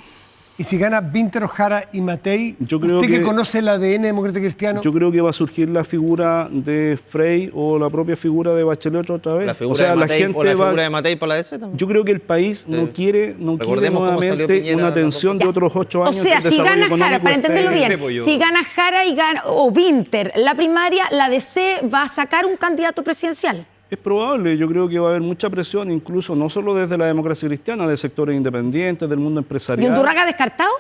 [SPEAKER 5] y si gana Winter o Jara y Matei,
[SPEAKER 6] Yo creo
[SPEAKER 5] usted que
[SPEAKER 6] que-
[SPEAKER 5] conoce el ADN democrático cristiano,
[SPEAKER 6] Yo creo que va a surgir la figura de Frey o la propia figura de Bachelet otra vez.
[SPEAKER 7] La figura
[SPEAKER 6] o sea,
[SPEAKER 7] de
[SPEAKER 6] la
[SPEAKER 7] Matei,
[SPEAKER 6] gente
[SPEAKER 7] o la
[SPEAKER 6] va...
[SPEAKER 7] figura de Matei por la DC también.
[SPEAKER 6] Yo creo que el país no quiere
[SPEAKER 7] Recordemos cómo salió
[SPEAKER 6] nuevamente
[SPEAKER 7] Piñera
[SPEAKER 6] una
[SPEAKER 7] de la
[SPEAKER 6] tensión de otros 8
[SPEAKER 1] O
[SPEAKER 6] años.
[SPEAKER 1] sea,
[SPEAKER 6] que el
[SPEAKER 1] si
[SPEAKER 6] desarrollo
[SPEAKER 1] gana Jara,
[SPEAKER 6] económico
[SPEAKER 1] para entenderlo
[SPEAKER 6] esté-
[SPEAKER 1] bien, si gana Jara o Winter la primaria, la DC va a sacar un candidato presidencial.
[SPEAKER 6] Es probable, yo creo que va a haber mucha presión, incluso no solo desde la democracia cristiana, de sectores independientes, del mundo
[SPEAKER 1] ¿Y
[SPEAKER 6] empresarial.
[SPEAKER 1] Undurraga descartado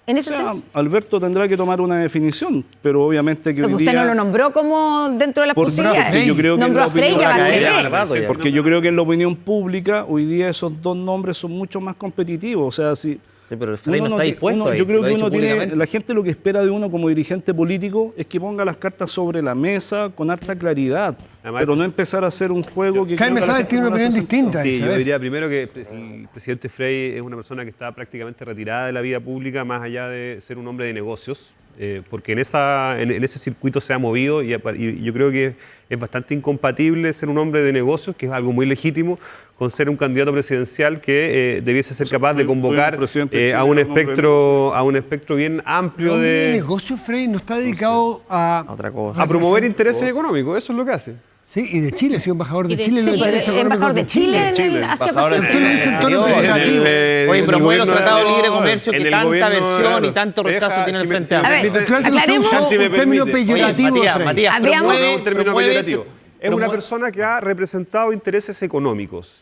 [SPEAKER 1] en
[SPEAKER 6] O
[SPEAKER 1] ese
[SPEAKER 6] sea,
[SPEAKER 1] sentido?
[SPEAKER 6] Alberto tendrá que tomar una definición, pero obviamente que hoy
[SPEAKER 1] Porque usted
[SPEAKER 6] día...
[SPEAKER 1] no lo nombró como dentro de las
[SPEAKER 6] Por-
[SPEAKER 1] posibilidades.
[SPEAKER 6] porque yo creo que
[SPEAKER 1] Nombró
[SPEAKER 6] en
[SPEAKER 1] a
[SPEAKER 6] la opinión-
[SPEAKER 1] Frey y a
[SPEAKER 7] la
[SPEAKER 1] Bachelet.
[SPEAKER 7] calle, rato ya.
[SPEAKER 6] Porque yo creo que en la opinión pública hoy día esos dos nombres son mucho más competitivos. O sea, si
[SPEAKER 7] Sí, pero el Frey no
[SPEAKER 6] uno
[SPEAKER 7] está
[SPEAKER 6] ti-
[SPEAKER 7] dispuesto
[SPEAKER 6] uno-
[SPEAKER 7] ahí,
[SPEAKER 6] yo
[SPEAKER 7] se
[SPEAKER 6] creo
[SPEAKER 7] lo ha
[SPEAKER 6] que
[SPEAKER 7] dicho
[SPEAKER 6] uno tiene,
[SPEAKER 7] públicamente.
[SPEAKER 6] la gente lo que espera de uno como dirigente político es que ponga las cartas sobre la mesa con harta claridad,
[SPEAKER 4] Además,
[SPEAKER 6] pero no
[SPEAKER 4] pues,
[SPEAKER 6] empezar a hacer un juego que...
[SPEAKER 5] Jaime
[SPEAKER 6] creo que a la
[SPEAKER 5] Sáenz
[SPEAKER 6] gente
[SPEAKER 5] tiene
[SPEAKER 6] no
[SPEAKER 5] una
[SPEAKER 6] le
[SPEAKER 5] opinión
[SPEAKER 6] hace sentido.
[SPEAKER 5] distinta.
[SPEAKER 4] Sí, yo
[SPEAKER 5] ¿sabes?
[SPEAKER 4] diría primero que el presidente Frey es una persona que está prácticamente retirada de la vida pública, más allá de ser un hombre de negocios, porque en ese circuito se ha movido y yo creo que es bastante incompatible ser un hombre de negocios, que es algo muy legítimo, con ser un candidato presidencial que debiese ser capaz de convocar
[SPEAKER 6] presidente de Chile,
[SPEAKER 4] a un
[SPEAKER 6] hombre
[SPEAKER 4] espectro bien amplio
[SPEAKER 5] hombre de
[SPEAKER 4] de
[SPEAKER 5] negocio, Frey, no está dedicado a
[SPEAKER 7] Otra cosa.
[SPEAKER 4] a promover intereses económicos, eso es lo que hace.
[SPEAKER 5] Sí, y de Chile, ha sido embajador de
[SPEAKER 2] Y de
[SPEAKER 5] Chile en los
[SPEAKER 1] Sí,
[SPEAKER 5] intereses económicos
[SPEAKER 1] embajador de Chile en
[SPEAKER 6] Chile,
[SPEAKER 1] Asia
[SPEAKER 7] embajador en
[SPEAKER 1] Pacífico.
[SPEAKER 5] Usted lo dice en tono peyorativo.
[SPEAKER 7] Oye, pero bueno,
[SPEAKER 4] gobierno
[SPEAKER 7] tratado de libre
[SPEAKER 4] no,
[SPEAKER 7] comercio
[SPEAKER 4] en
[SPEAKER 7] que
[SPEAKER 4] el
[SPEAKER 7] tanta
[SPEAKER 4] gobierno,
[SPEAKER 7] versión
[SPEAKER 4] claro.
[SPEAKER 7] y tanto rechazo
[SPEAKER 4] Deja,
[SPEAKER 7] tiene el
[SPEAKER 4] si me-
[SPEAKER 7] Frente
[SPEAKER 4] si me
[SPEAKER 7] Amplio.
[SPEAKER 1] A ver,
[SPEAKER 5] Entonces usted
[SPEAKER 1] aclaremos-
[SPEAKER 5] usa
[SPEAKER 4] Si me
[SPEAKER 5] un término
[SPEAKER 4] permite.
[SPEAKER 5] peyorativo,
[SPEAKER 7] Matías,
[SPEAKER 5] Frey.
[SPEAKER 7] Matías,
[SPEAKER 1] Veamos-
[SPEAKER 7] promueve-
[SPEAKER 4] Un término
[SPEAKER 7] promueve-
[SPEAKER 4] peyorativo. Es una persona que ha representado intereses económicos.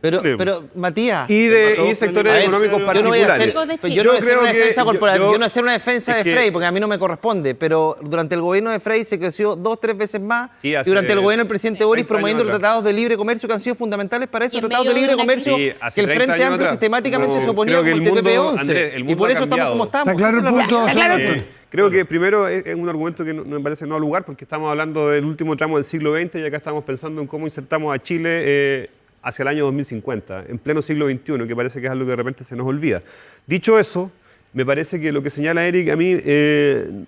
[SPEAKER 7] Pero Matías...
[SPEAKER 4] Y sectores económicos particulares.
[SPEAKER 7] Yo no voy a hacer una defensa corporal, yo no voy a hacer una defensa de Frey, porque a mí no me corresponde, pero durante el gobierno de Frey se creció 2-3 veces más, y durante el gobierno del presidente Boris promoviendo los tratados de libre comercio que han sido fundamentales para esos tratados de libre comercio que el Frente Amplio sistemáticamente se oponía como el TPP-11. Y por eso estamos como estamos.
[SPEAKER 5] Está claro el punto.
[SPEAKER 4] Creo que primero es un argumento que no me parece no al lugar, porque estamos hablando del último tramo del siglo XX y acá estamos pensando en cómo insertamos a Chile hacia el año 2050, en pleno siglo XXI, que parece que es algo que de repente se nos olvida. Dicho eso, me parece que lo que señala Eric a mí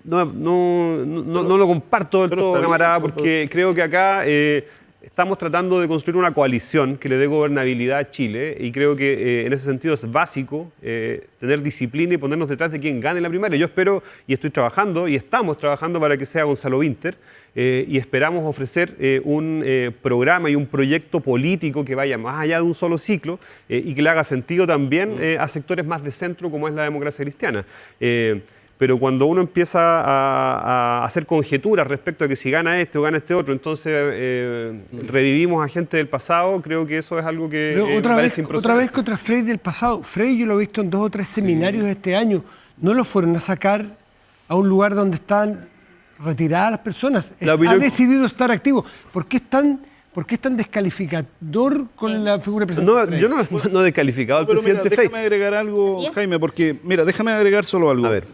[SPEAKER 4] no lo comparto del todo, camarada, porque creo que acá estamos tratando de construir una coalición que le dé gobernabilidad a Chile y creo que en ese sentido es básico tener disciplina y ponernos detrás de quien gane la primaria. Yo espero y estoy trabajando y estamos trabajando para que sea Gonzalo Vinter y esperamos ofrecer un programa y un proyecto político que vaya más allá de un solo ciclo y que le haga sentido también a sectores más de centro como es la democracia cristiana. Pero cuando uno empieza a hacer conjeturas respecto a que si gana este o gana este otro, entonces revivimos a gente del pasado, creo que eso es algo que
[SPEAKER 5] otra vez contra Frey del pasado. Frey yo lo he visto en 2 o 3 seminarios de este año. No lo fueron a sacar a un lugar donde están retiradas las personas. Ha decidido estar activo. ¿Por qué es tan descalificador con la figura del presidente Frey?
[SPEAKER 4] Yo no he descalificado al presidente Frey.
[SPEAKER 6] Déjame agregar algo, Jaime, porque, déjame agregar solo algo.
[SPEAKER 4] A ver.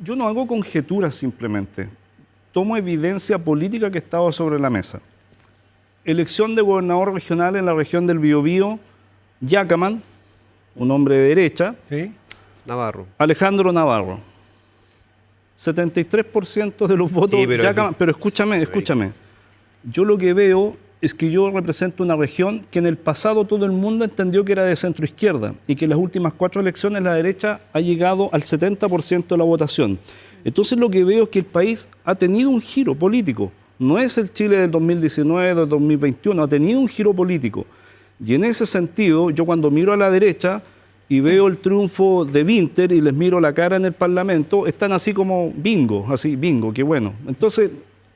[SPEAKER 6] Yo no hago conjeturas simplemente. Tomo evidencia política que estaba sobre la mesa. Elección de gobernador regional en la región del Biobío, Yacaman, un hombre de derecha.
[SPEAKER 5] ¿Sí?
[SPEAKER 4] Navarro.
[SPEAKER 6] Alejandro Navarro. 73% de los votos,
[SPEAKER 4] sí,
[SPEAKER 6] pero escúchame. Yo lo que veo es que yo represento una región que en el pasado todo el mundo entendió que era de centro izquierda y que en las últimas 4 elecciones la derecha ha llegado al 70% de la votación. Entonces lo que veo es que el país ha tenido un giro político. No es el Chile del 2019, del 2021, ha tenido un giro político. Y en ese sentido, yo cuando miro a la derecha y veo el triunfo de Vinter y les miro la cara en el Parlamento, están así como bingo, qué bueno. Entonces,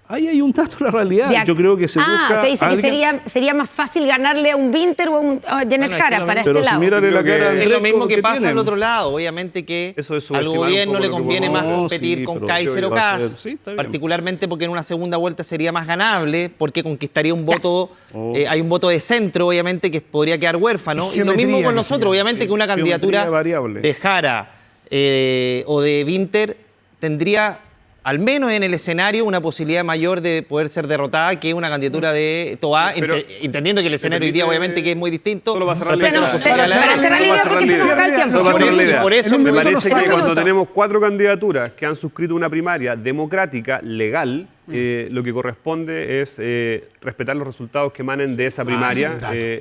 [SPEAKER 6] ahí hay un dato de la realidad. Yo creo que se busca...
[SPEAKER 1] te dice que sería más fácil ganarle a un Vinter o a un Janet Jara para este lado.
[SPEAKER 6] Mírale la cara
[SPEAKER 7] es lo mismo que pasa al otro lado. Obviamente que al gobierno le conviene más competir con Kaiser o Kass, particularmente porque en una segunda vuelta sería más ganable, porque conquistaría un voto, hay un voto de centro, obviamente, que podría quedar huérfano. Y lo mismo con nosotros, obviamente, que una candidatura de Jara o de Vinter tendría, al menos en el escenario, una posibilidad mayor de poder ser derrotada que una candidatura de Toá, entendiendo que el escenario hoy día obviamente que es muy distinto.
[SPEAKER 4] Solo va a cerrar la
[SPEAKER 1] idea.
[SPEAKER 4] Por eso me parece que cuando tenemos 4 candidaturas que han suscrito una primaria democrática, legal, lo que corresponde es respetar los resultados que emanen de esa primaria,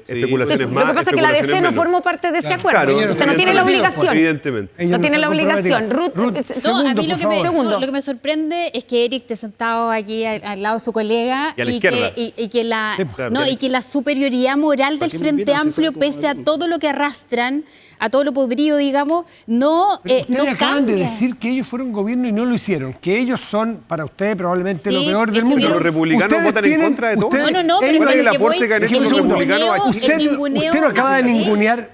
[SPEAKER 4] especulaciones más.
[SPEAKER 1] Lo que pasa es que la DC no formó parte de ese acuerdo, entonces no tiene la obligación.
[SPEAKER 4] Evidentemente.
[SPEAKER 1] No tiene la obligación. Ruth,
[SPEAKER 2] a mí lo que me sorprende es que Eric esté sentado aquí al lado de su colega y que la superioridad moral del Frente Amplio, pese a todo lo que arrastran, a todo lo podrido, digamos, no
[SPEAKER 5] acaban de decir que ellos fueron gobierno y no lo hicieron, que ellos son, para ustedes, probablemente lo peor del mundo.
[SPEAKER 4] Los republicanos votan en contra de todo.
[SPEAKER 2] No, pero
[SPEAKER 4] el aporte que han hecho los republicanos a Chile.
[SPEAKER 5] Usted no acaba de ningunear,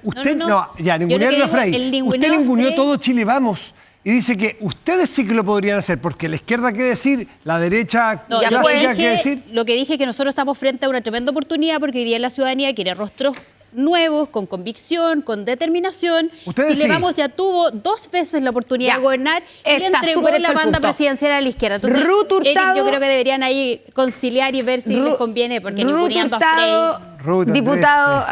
[SPEAKER 5] ningunearlo a Frey. Usted ninguneó todo Chile Vamos. Y dice que ustedes sí que lo podrían hacer, porque la izquierda, ¿qué decir? La derecha, clásica, ¿qué decir?
[SPEAKER 2] Lo que dije es que nosotros estamos frente a una tremenda oportunidad, porque hoy día la ciudadanía quiere rostros nuevos, con convicción, con determinación. Chile Vamos ya tuvo 2 veces la oportunidad de gobernar y le entregó la banda presidencial a la izquierda. Entonces, yo creo que deberían ahí conciliar y ver si les conviene, porque ninguneando a Frey.
[SPEAKER 1] Diputado